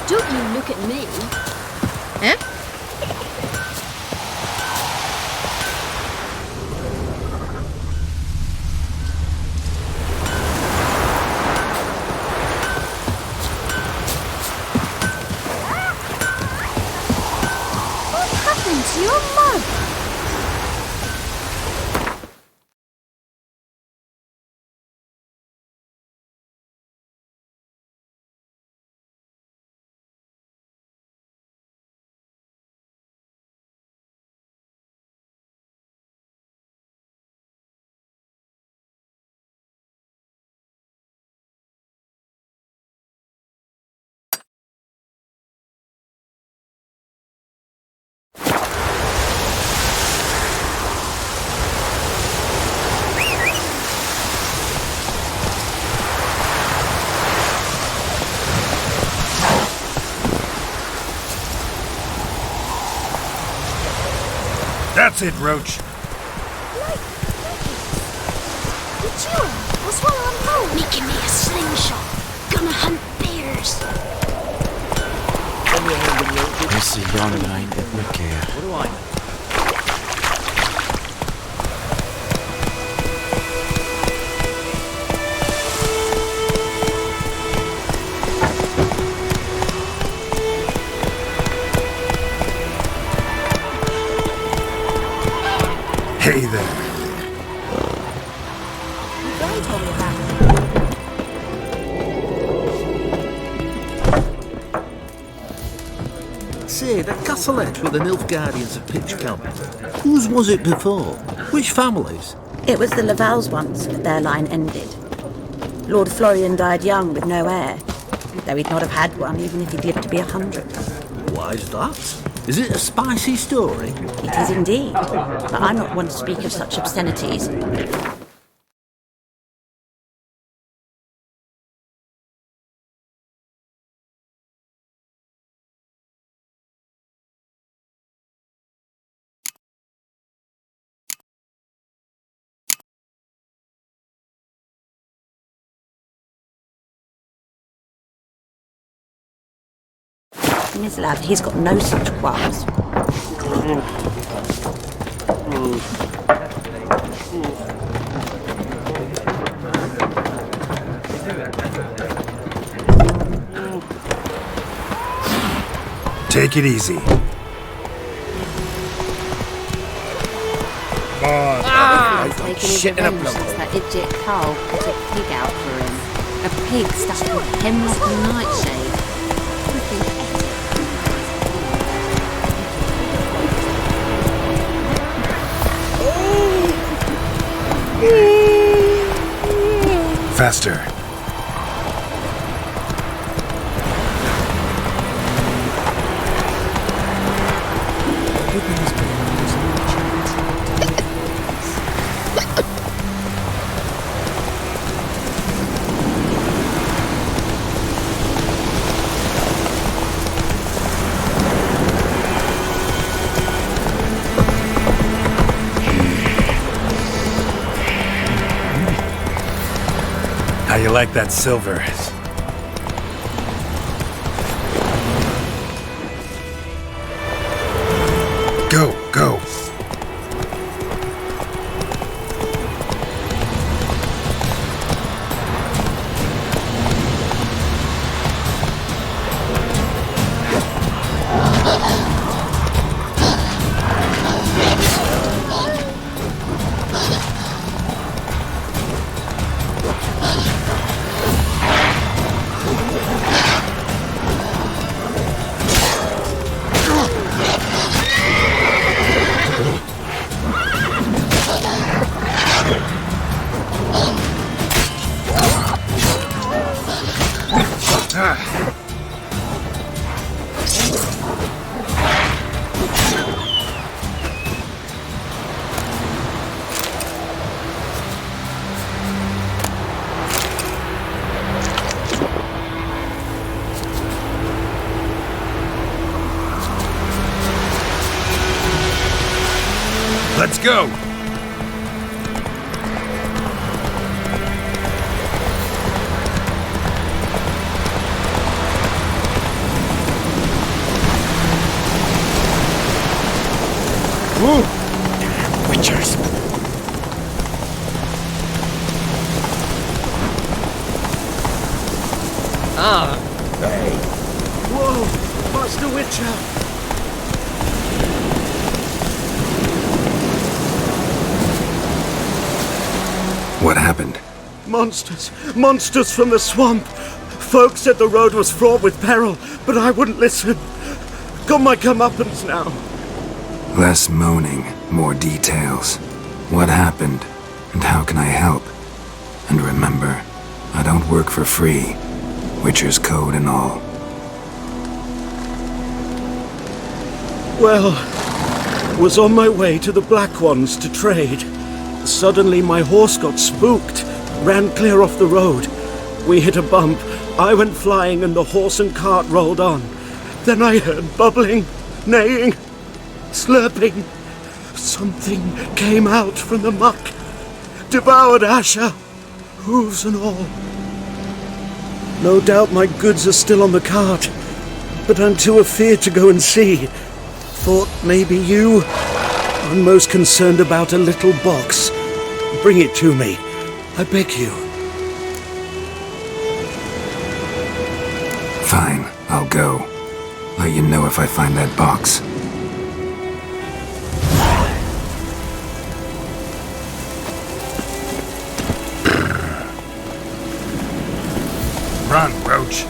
Don't you look at me. Eh? What happened to your mug? That's it, Roach. Did you? What's one on hold? Making me a slingshot. Gonna hunt bears. This is young line that we care. What do I know? Hey there. Guy told me about it. Say, the castlette with the Nilfgaardians of Pitchcamp. Whose was it before? Which families? It was the Lavals once, but their line ended. Lord Florian died young with no heir, though he'd not have had one even if he'd lived to be 100. Why's that? Is it a spicy story? It is indeed, but I'm not one to speak of such obscenities. Miss Lab, he's got no such qualms. Take it easy. I'm taking his revenge since that idiot Carl put a pig out for him. A pig stuffed with hemlock and nightshade. Faster. like that silver. Go, go. Let's go! Woo! Damn witchers! Ah, hey! Whoa! Master Witcher! What happened? Monsters! Monsters from the swamp! Folk said the road was fraught with peril, but I wouldn't listen. Got my comeuppance now. Less moaning, more details. What happened, and how can I help? And remember, I don't work for free. Witcher's code and all. Well, was on my way to the Black Ones to trade. Suddenly my horse got spooked, ran clear off the road. We hit a bump, I went flying and the horse and cart rolled on. Then I heard bubbling, neighing, slurping. Something came out from the muck, devoured Asher, hooves and all. No doubt my goods are still on the cart, but I'm too afeard to go and see. Thought maybe you... I'm most concerned about a little box. Bring it to me, I beg you. Fine, I'll go. Let you know if I find that box. Run, Roach.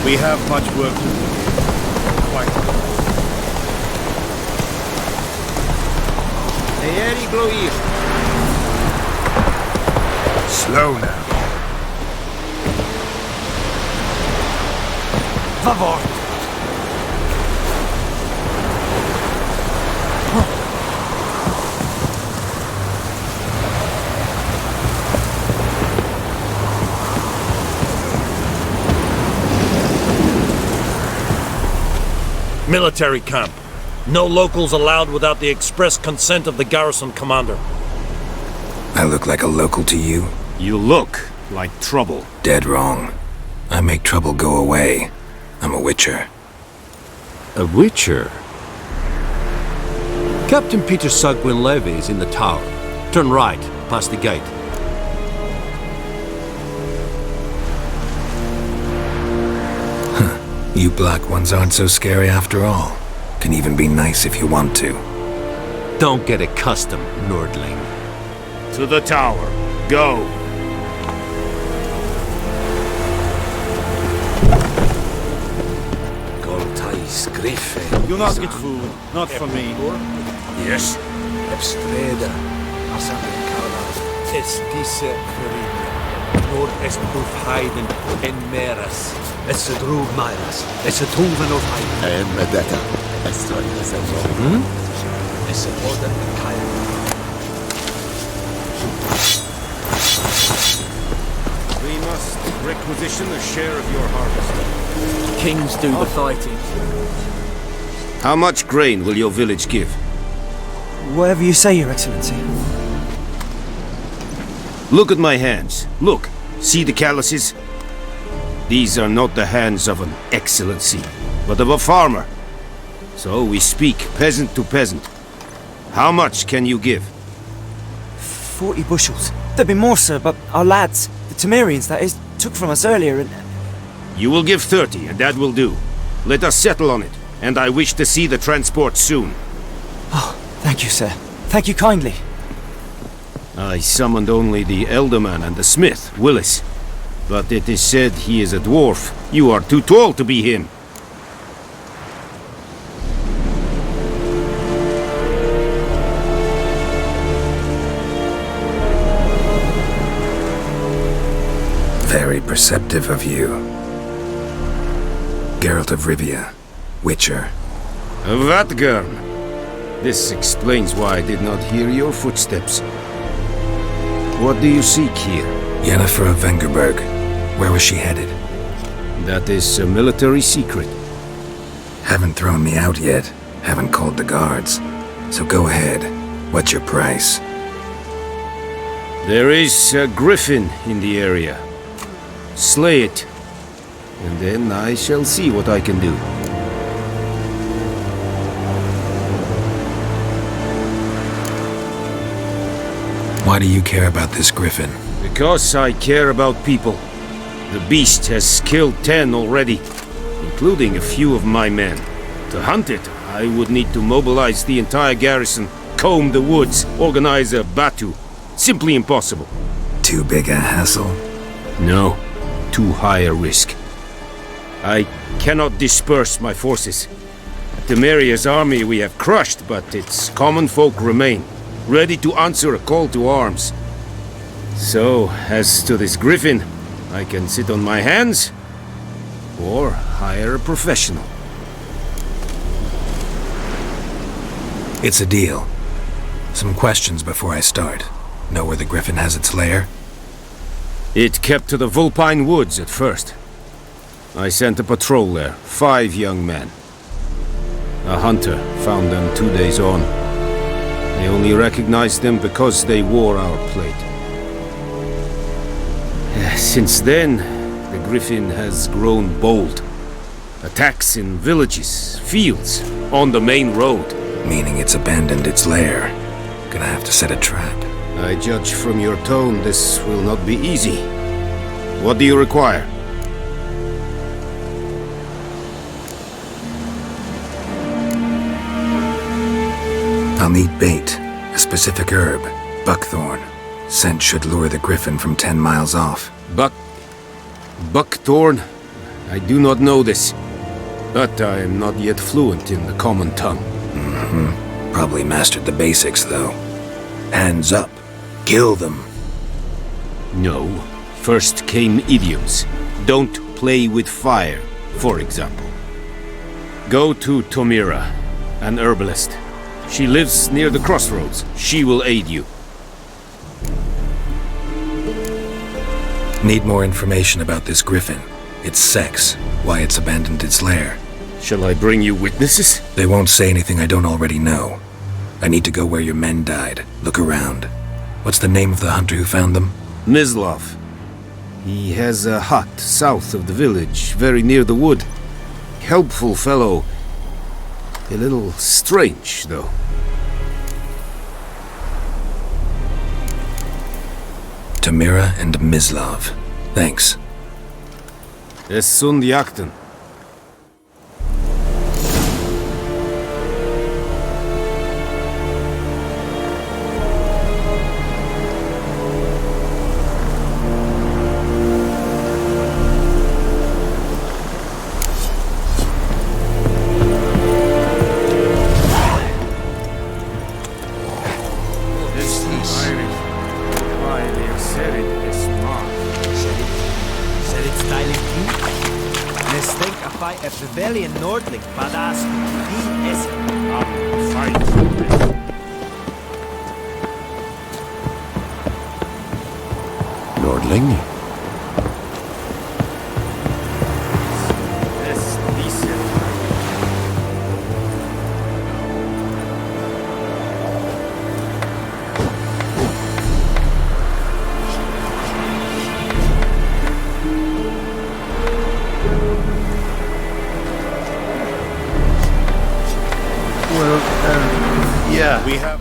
We have much work to do. Quite. Eeri Bloir. Slow now. Favor. Military camp. No locals allowed without the express consent of the garrison commander. I look like a local to you? You look like trouble. Dead wrong. I make trouble go away. I'm a witcher. A witcher? Captain Peter Sugwin Levy is in the tower. Turn right, past the gate. You black ones aren't so scary after all. Can even be nice if you want to. Don't get accustomed, Nordling. To the tower. Go. Do not get food. Not for me. Yes. Abstreda. Hor est buf Heiden en Meres. Es drug Myras. Es tuven of Heiden. Medetta. Es order Kain. We must requisition a share of your harvest. Kings do the fighting. How much grain will your village give? Whatever you say, Your Excellency. Look at my hands. Look. See the calluses? These are not the hands of an excellency, but of a farmer. So we speak peasant to peasant. How much can you give? 40 bushels. There'd be more, sir, but our lads, the Temerians, that is, took from us earlier and... You will give 30, and that will do. Let us settle on it, and I wish to see the transport soon. Oh, thank you, sir. Thank you kindly. I summoned only the elderman and the smith, Willis. But it is said he is a dwarf. You are too tall to be him. Very perceptive of you. Geralt of Rivia, Witcher. Vatgarn! This explains why I did not hear your footsteps. What do you seek here? Yennefer of Vengerberg. Where was she headed? That is a military secret. Haven't thrown me out yet. Haven't called the guards. So go ahead. What's your price? There is a griffin in the area. Slay it. And then I shall see what I can do. Why do you care about this griffin? Because I care about people. The beast has killed 10 already, including a few of my men. To hunt it, I would need to mobilize the entire garrison, comb the woods, organize a batu. Simply impossible. Too big a hassle? No, too high a risk. I cannot disperse my forces. Temeria's army we have crushed, but its common folk remain, ready to answer a call to arms. So, as to this griffin, I can sit on my hands, or hire a professional. It's a deal. Some questions before I start. Know where the griffin has its lair? It kept to the Vulpine Woods at first. I sent a patrol there, 5 young men. A hunter found them 2 days on. They only recognized them because they wore our plate. Since then, the griffin has grown bold. Attacks in villages, fields, on the main road. Meaning it's abandoned its lair. Gonna have to set a trap. I judge from your tone this will not be easy. What do you require? I'll need bait, a specific herb, buckthorn. Scent should lure the griffin from 10 miles off. Buckthorn? I do not know this. But I am not yet fluent in the common tongue. Mm-hmm. Probably mastered the basics, though. Hands up. Kill them. No. First came idioms. Don't play with fire, for example. Go to Tomira, an herbalist. She lives near the crossroads. She will aid you. Need more information about this griffin. Its sex, why it's abandoned its lair. Shall I bring you witnesses? They won't say anything I don't already know. I need to go where your men died. Look around. What's the name of the hunter who found them? Mislav. He has a hut south of the village, very near the wood. Helpful fellow. A little strange, though. Tamira and Mislav. Thanks. Es sunt jakten. Emily and Nordling, badass. Die ist Fight. Nordling? Yeah, we have.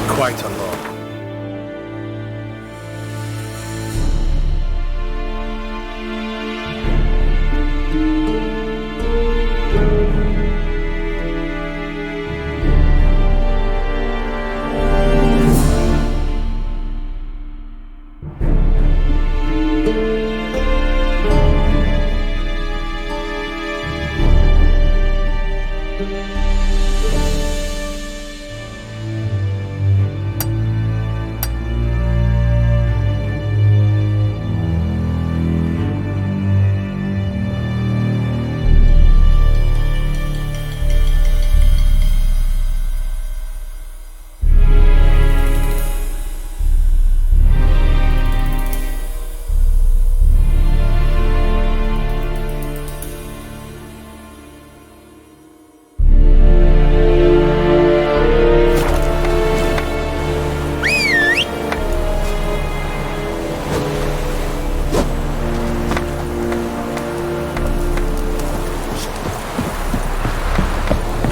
Quite a lot.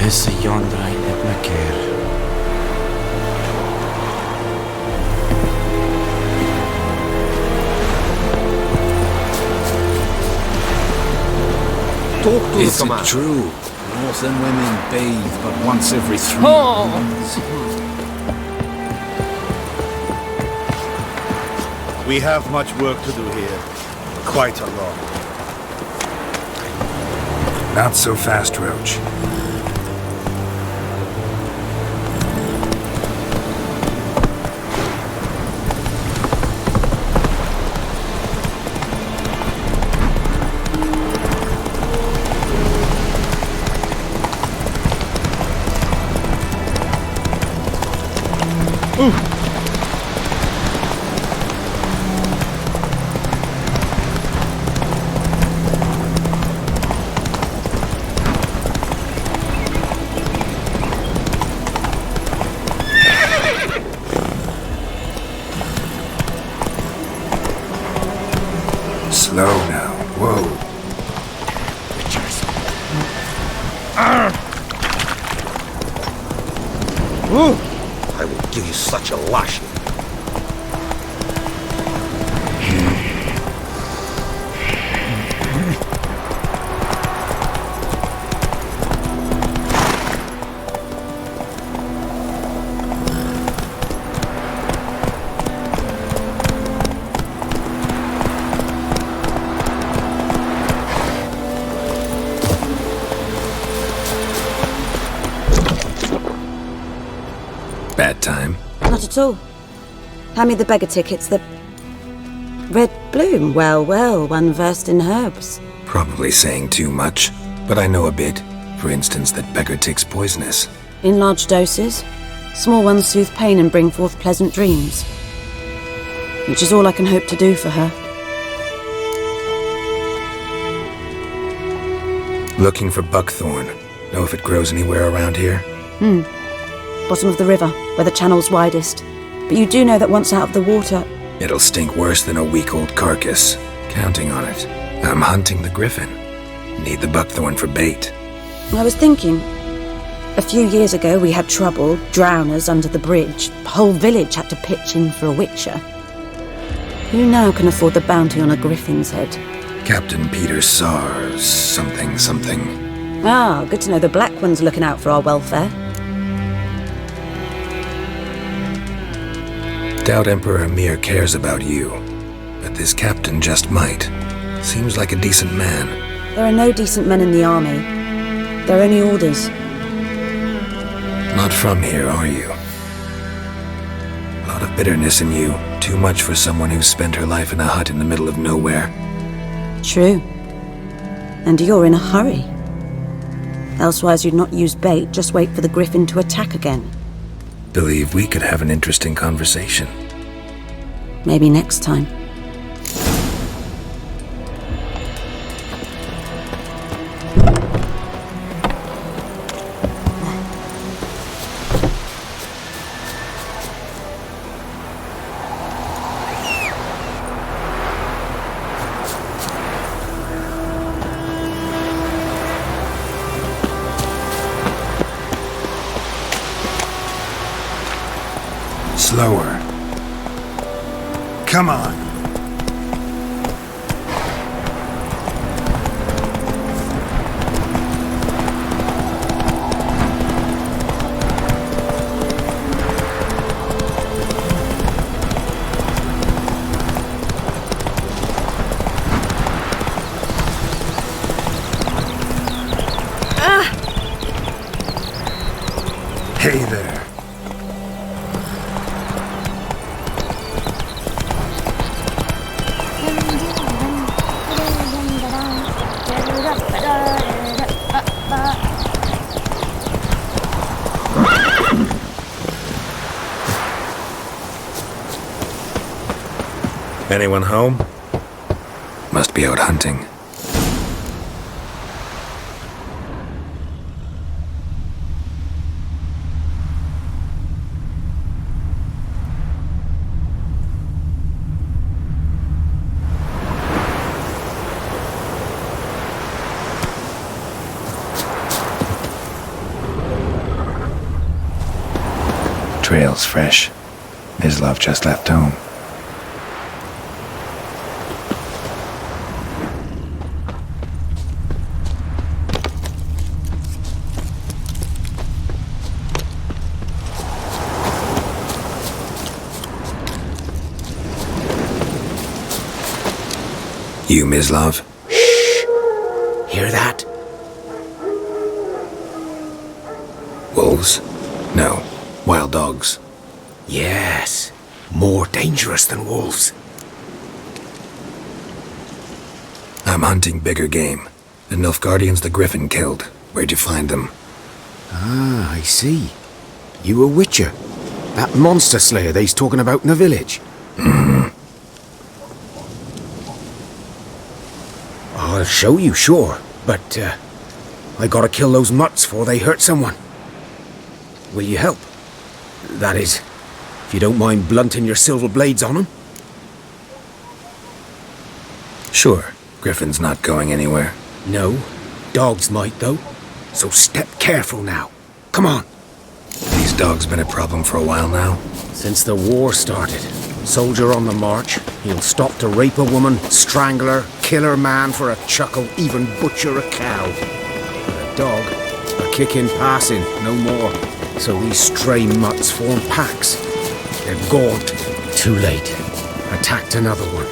Essa yondra in Ebnaker. Is it true? Northern women bathe but once every 3 months. We have much work to do here. Quite a lot. Not so fast, Roach. Slow now. Whoa. I will give you such a lashing. Bad time? Not at all. Hand me the beggar tickets, the... Red bloom. Well, well, one versed in herbs. Probably saying too much, but I know a bit. For instance, that beggar tick's poisonous. In large doses. Small ones soothe pain and bring forth pleasant dreams. Which is all I can hope to do for her. Looking for buckthorn. Know if it grows anywhere around here? Bottom of the river, where the channel's widest. But you do know that once out of the water... It'll stink worse than a week-old carcass. Counting on it. I'm hunting the griffin. Need the buckthorn for bait. I was thinking... A few years ago we had trouble, drowners under the bridge. The whole village had to pitch in for a witcher. Who now can afford the bounty on a griffin's head? Captain Peter Sars, something. Ah, good to know the Black One's looking out for our welfare. Doubt Emperor Amir cares about you, but this captain just might. Seems like a decent man. There are no decent men in the army. They're only orders. Not from here, are you? A lot of bitterness in you. Too much for someone who's spent her life in a hut in the middle of nowhere. True. And you're in a hurry. Elsewise you'd not use bait, just wait for the griffin to attack again. Believe we could have an interesting conversation. Maybe next time. Slower. Come on. Hey there. Anyone home? Must be out hunting. Trail's fresh. Mislav just left home. You, Mislav? Shh! Hear that? Wolves? No. Wild dogs. Yes. More dangerous than wolves. I'm hunting bigger game. The Nilfgaardians the Griffin killed. Where'd you find them? Ah, I see. You a witcher. That monster slayer they's talking about in the village. I'll show you, sure. But, I gotta kill those mutts before they hurt someone. Will you help? That is, if you don't mind blunting your silver blades on them. Sure. Griffin's not going anywhere. No. Dogs might, though. So step careful now. Come on. These dogs been a problem for a while now? Since the war started. Soldier on the march. He'll stop to rape a woman, strangle her, kill her man for a chuckle, even butcher a cow. But a dog, a kick in passing, no more. So these stray mutts form packs. They're gaunt. Too late. Attacked another one.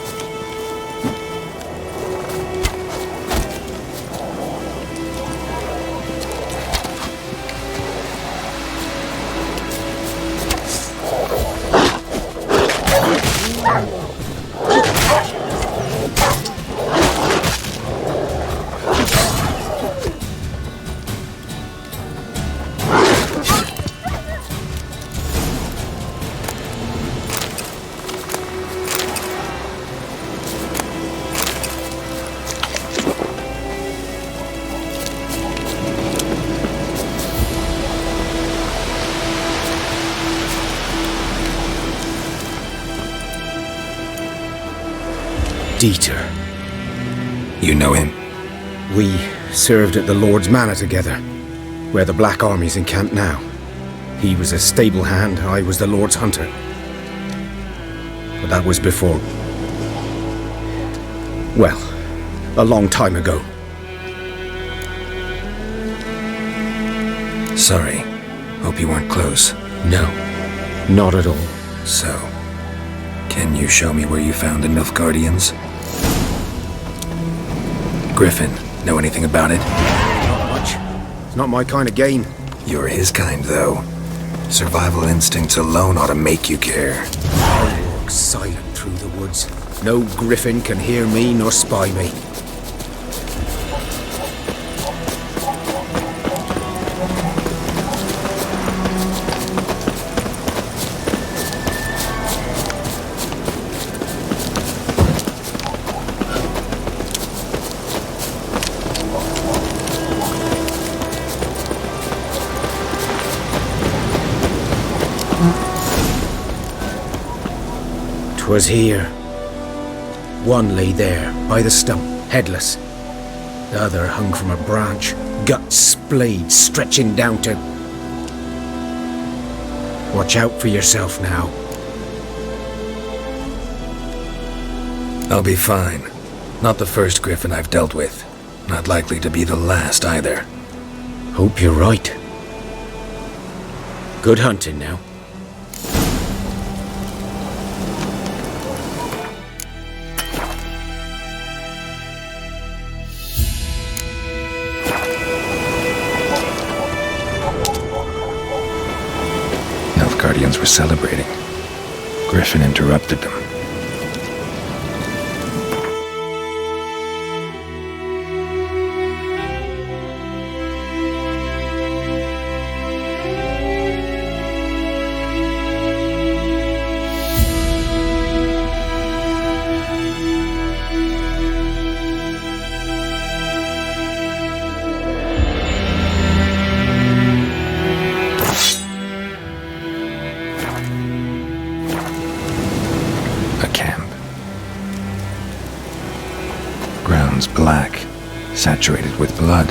Dieter. You know him? We served at the Lord's Manor together, where the Black Army's encamped now. He was a stable hand, I was the Lord's hunter. But that was before... well, a long time ago. Sorry. Hope you weren't close. No, not at all. So, can you show me where you found the Nilfgaardians? Griffin, know anything about it? Not much. It's not my kind of game. You're his kind, though. Survival instincts alone ought to make you care. I walk silent through the woods. No griffin can hear me nor spy me. 'Twas here. One lay there, by the stump, headless. The other hung from a branch, guts splayed, stretching down to... Watch out for yourself now. I'll be fine. Not the first griffin I've dealt with. Not likely to be the last either. Hope you're right. Good hunting now. Guardians were celebrating. Griffin interrupted them. Black, saturated with blood.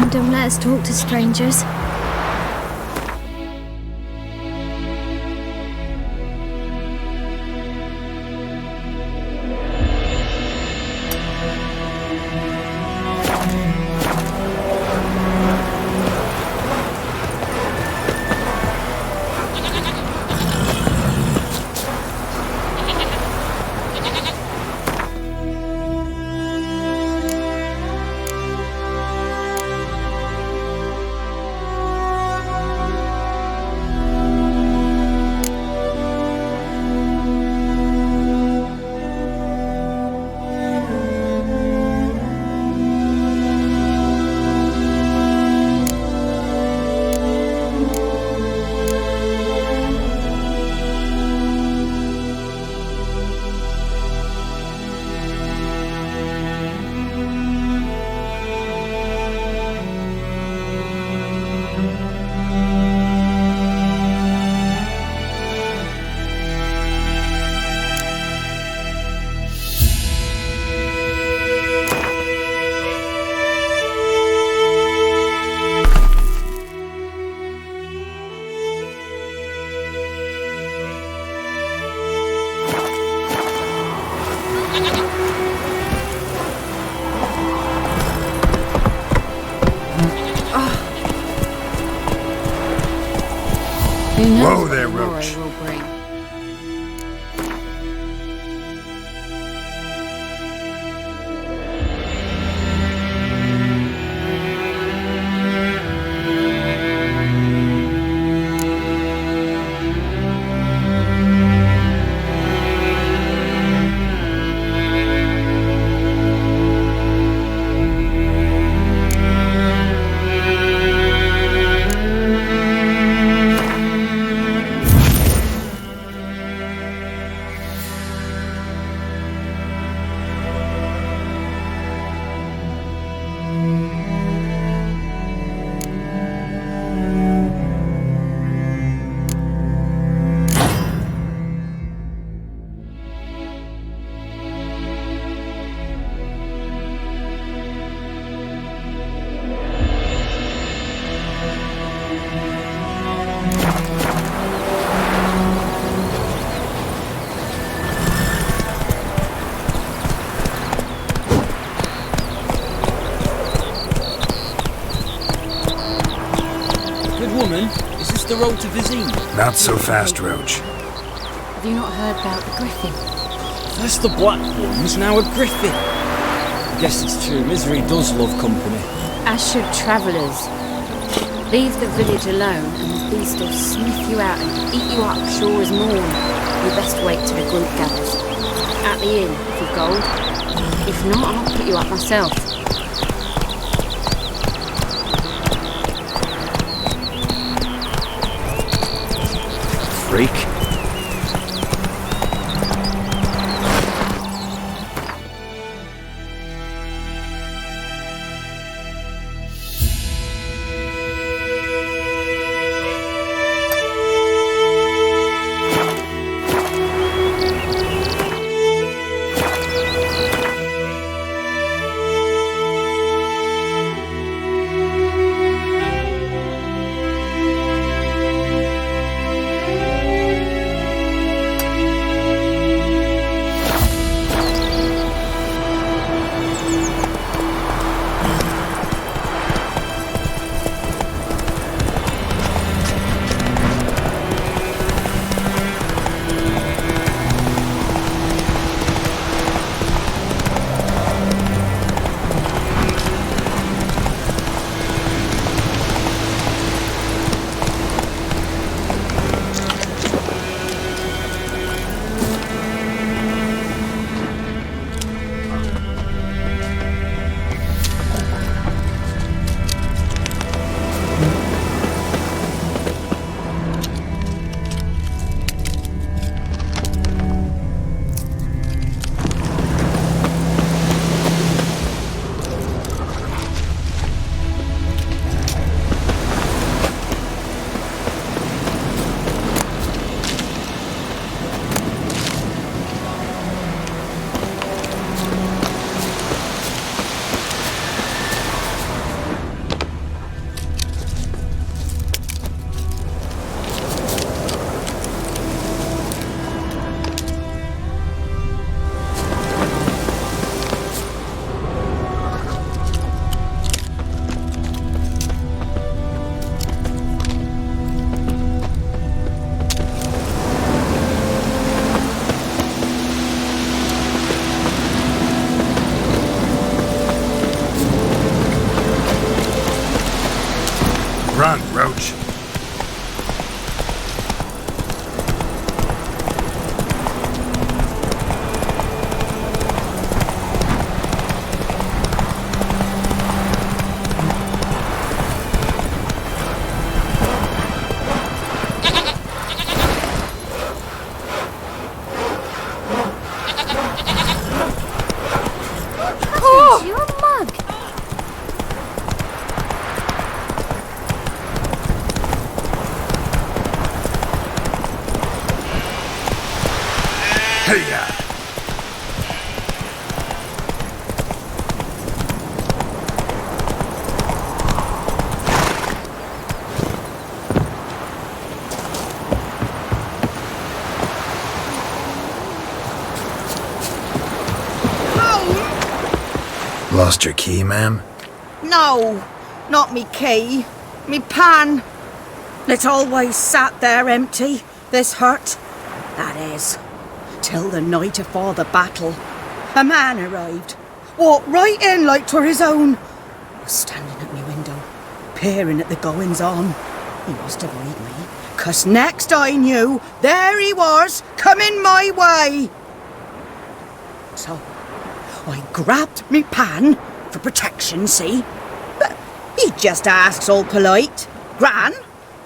Don't let us talk to strangers. there, tomorrow Roach. will bring. Is this the road to Vizine? Not so fast, Roach. Have you not heard about the griffin? First the black ones, now a griffin. I guess it's true, misery does love company. As should travellers. Leave the village alone and the beast will sniff you out and eat you up sure as morn. You best wait till the group gathers. At the inn, if you've gold. If not, I'll put you up myself. Freak. Run, Roach. You're a mug. Hey-ya! Lost your key, ma'am? No, not me key. Me pan. It always sat there empty. This hurt, that is, till the night afore the battle. A man arrived, walked right in like 'twere his own. Was standing at me window, peering at the goings-on. He must have eyed me, 'cause next I knew, there he was, coming my way. So, I grabbed me pan, for protection, see? But he just asks all polite, "Gran,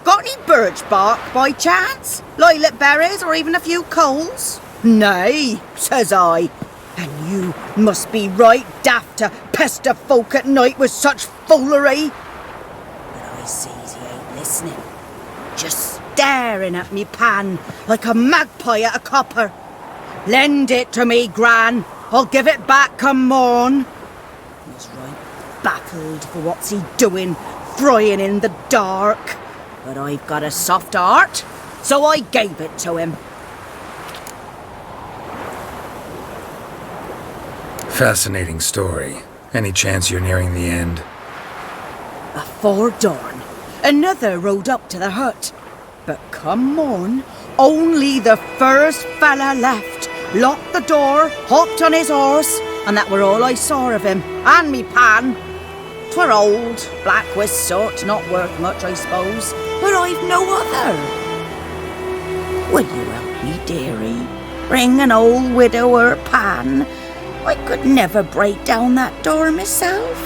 got any birch bark by chance? Lilac berries or even a few coals?" "Nay," says I. "And you must be right daft to pester folk at night with such foolery." But I sees he ain't listening, just staring at me pan like a magpie at a copper. "Lend it to me, Gran. I'll give it back come morn." He was right baffled for what's he doing, frying in the dark. But I've got a soft heart, so I gave it to him. Fascinating story. Any chance you're nearing the end? Afore dawn, another rode up to the hut. But come morn, only the first fella left, locked the door, hopped on his horse, and that were all I saw of him, and me pan. 'Twere old, black with soot, not worth much, I suppose, but I've no other. Will you help me, dearie? Bring an old widower pan. I could never break down that door myself.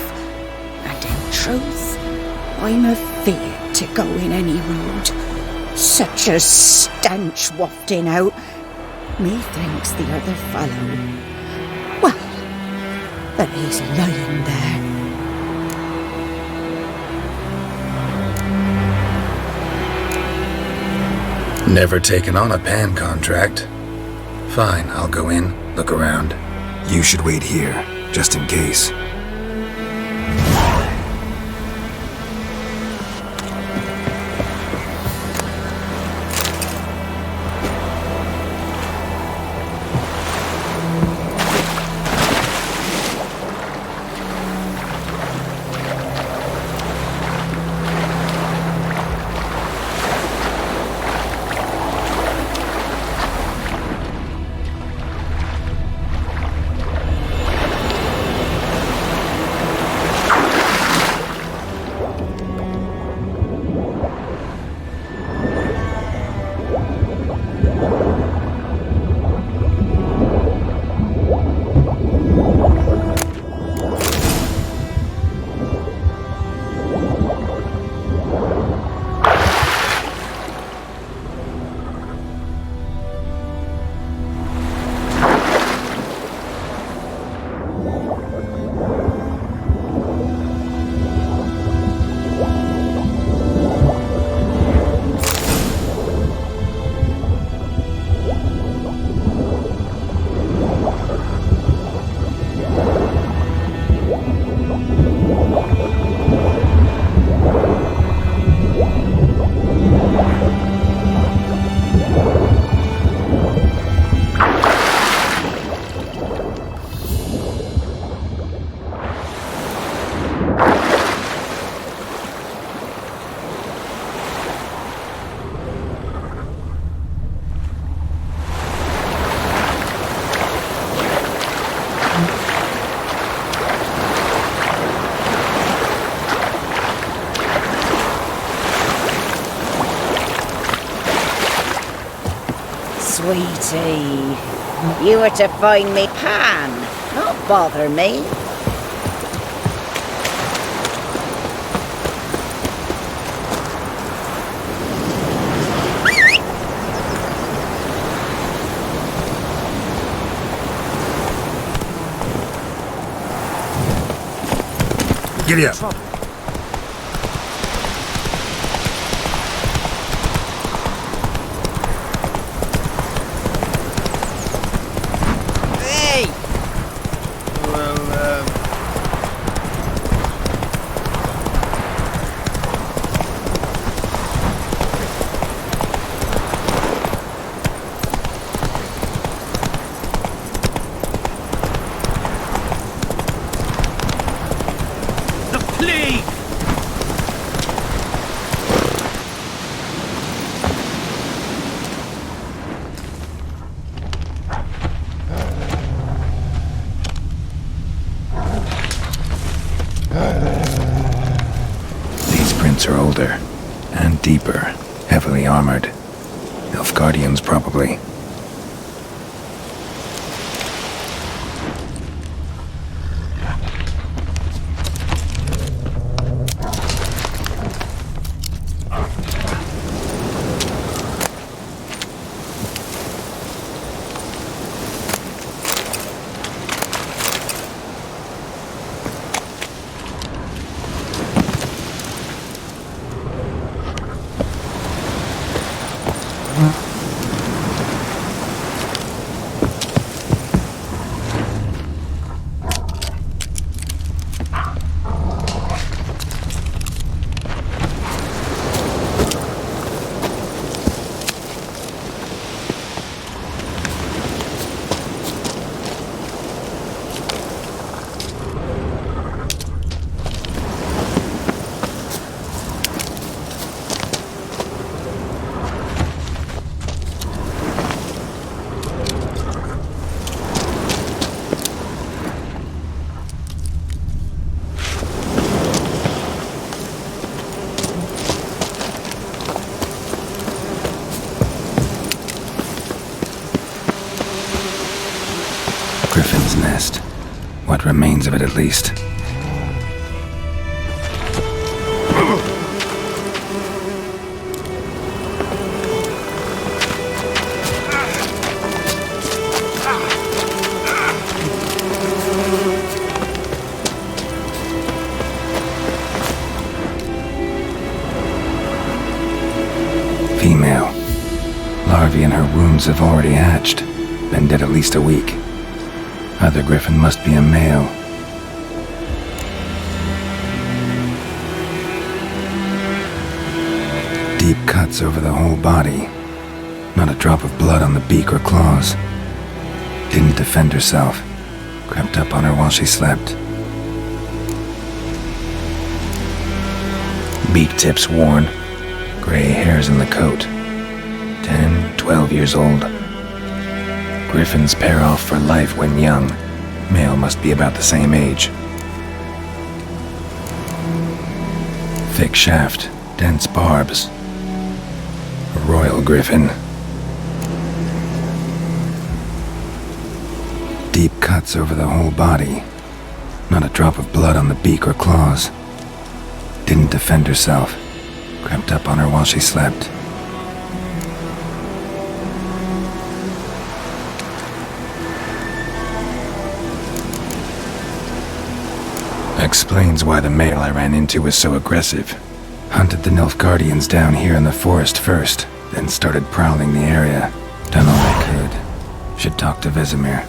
And in truth, I'm afeard to go in any road. Such a stench wafting out. Methinks the other fellow, well, that he's lying there. Never taken on a pan contract. Fine, I'll go in, look around. You should wait here, just in case. Sweetie, you were to find me pan, not bother me. Giddy up. footprints are older and deeper, heavily armored. Nilfgaardians, probably. Griffin's nest. What remains of it, at least. Female. Larvae in her wounds have already hatched. Been dead at least a week. Other griffin must be a male. Deep cuts over the whole body. Not a drop of blood on the beak or claws. Didn't defend herself. Crept up on her while she slept. Beak tips worn. Gray hairs in the coat. 10, 12 years old. Griffins pair off for life when young. Male must be about the same age. Thick shaft, dense barbs. A royal griffin. Deep cuts over the whole body. Not a drop of blood on the beak or claws. Didn't defend herself. Crept up on her while she slept. Explains why the male I ran into was so aggressive. Hunted the Nilfgaardians down here in the forest first, then started prowling the area. Done all I could. Should talk to Vesemir.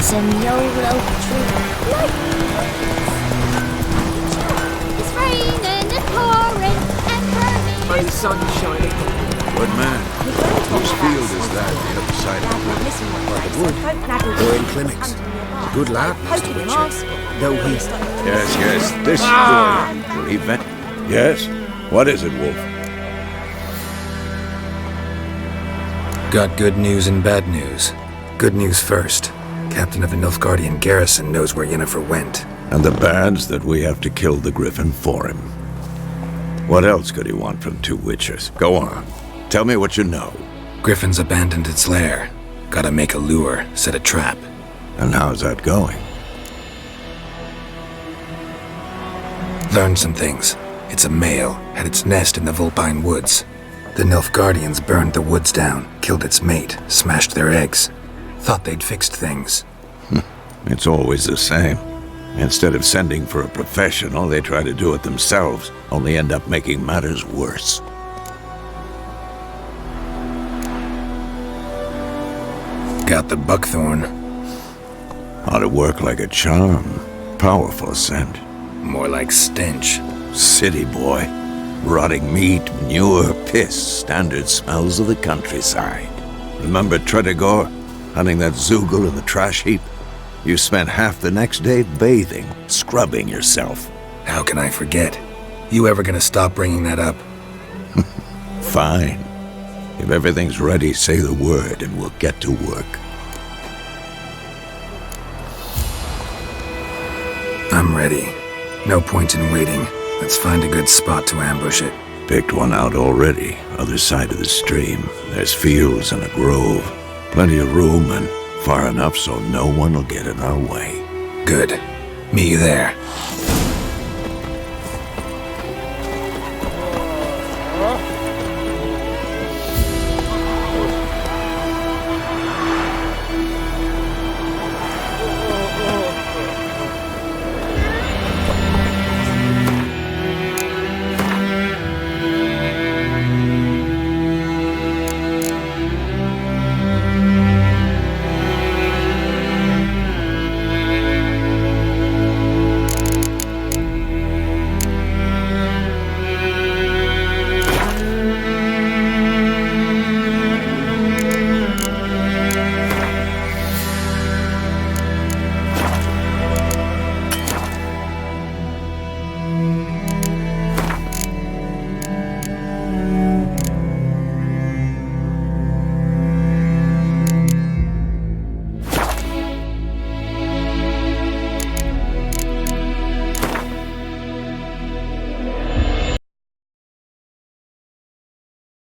Some YOLO tree. It's raining and pouring and burning. May the sun shine upon you. Good man. Whose field is that, the other side of the wood? We're in clinics. Good lad, Mr. Witcher. Though he... Yes, this is the way. Will he vent? Yes? What is it, Wolf? Got good news and bad news. Good news first. Captain of the Nilfgaardian garrison knows where Yennefer went. And the bad's that we have to kill the Griffin for him. What else could he want from two Witchers? Go on. Tell me what you know. Griffin's abandoned its lair. Gotta make a lure, set a trap. And how's that going? Learned some things. It's a male, had its nest in the Vulpine Woods. The Nilfgaardians burned the woods down, killed its mate, smashed their eggs. Thought they'd fixed things. It's always the same. Instead of sending for a professional, they try to do it themselves, only end up making matters worse. Got the buckthorn. Ought to work like a charm. Powerful scent. More like stench. City boy. Rotting meat, manure, piss, standard smells of the countryside. Remember Tredegor? Hunting that Zoogle in the trash heap? You spent half the next day bathing, scrubbing yourself. How can I forget? You ever gonna stop bringing that up? Fine. If everything's ready, say the word and we'll get to work. I'm ready. No point in waiting. Let's find a good spot to ambush it. Picked one out already, other side of the stream. There's fields and a grove. Plenty of room and far enough so no one will get in our way. Good. Meet you there.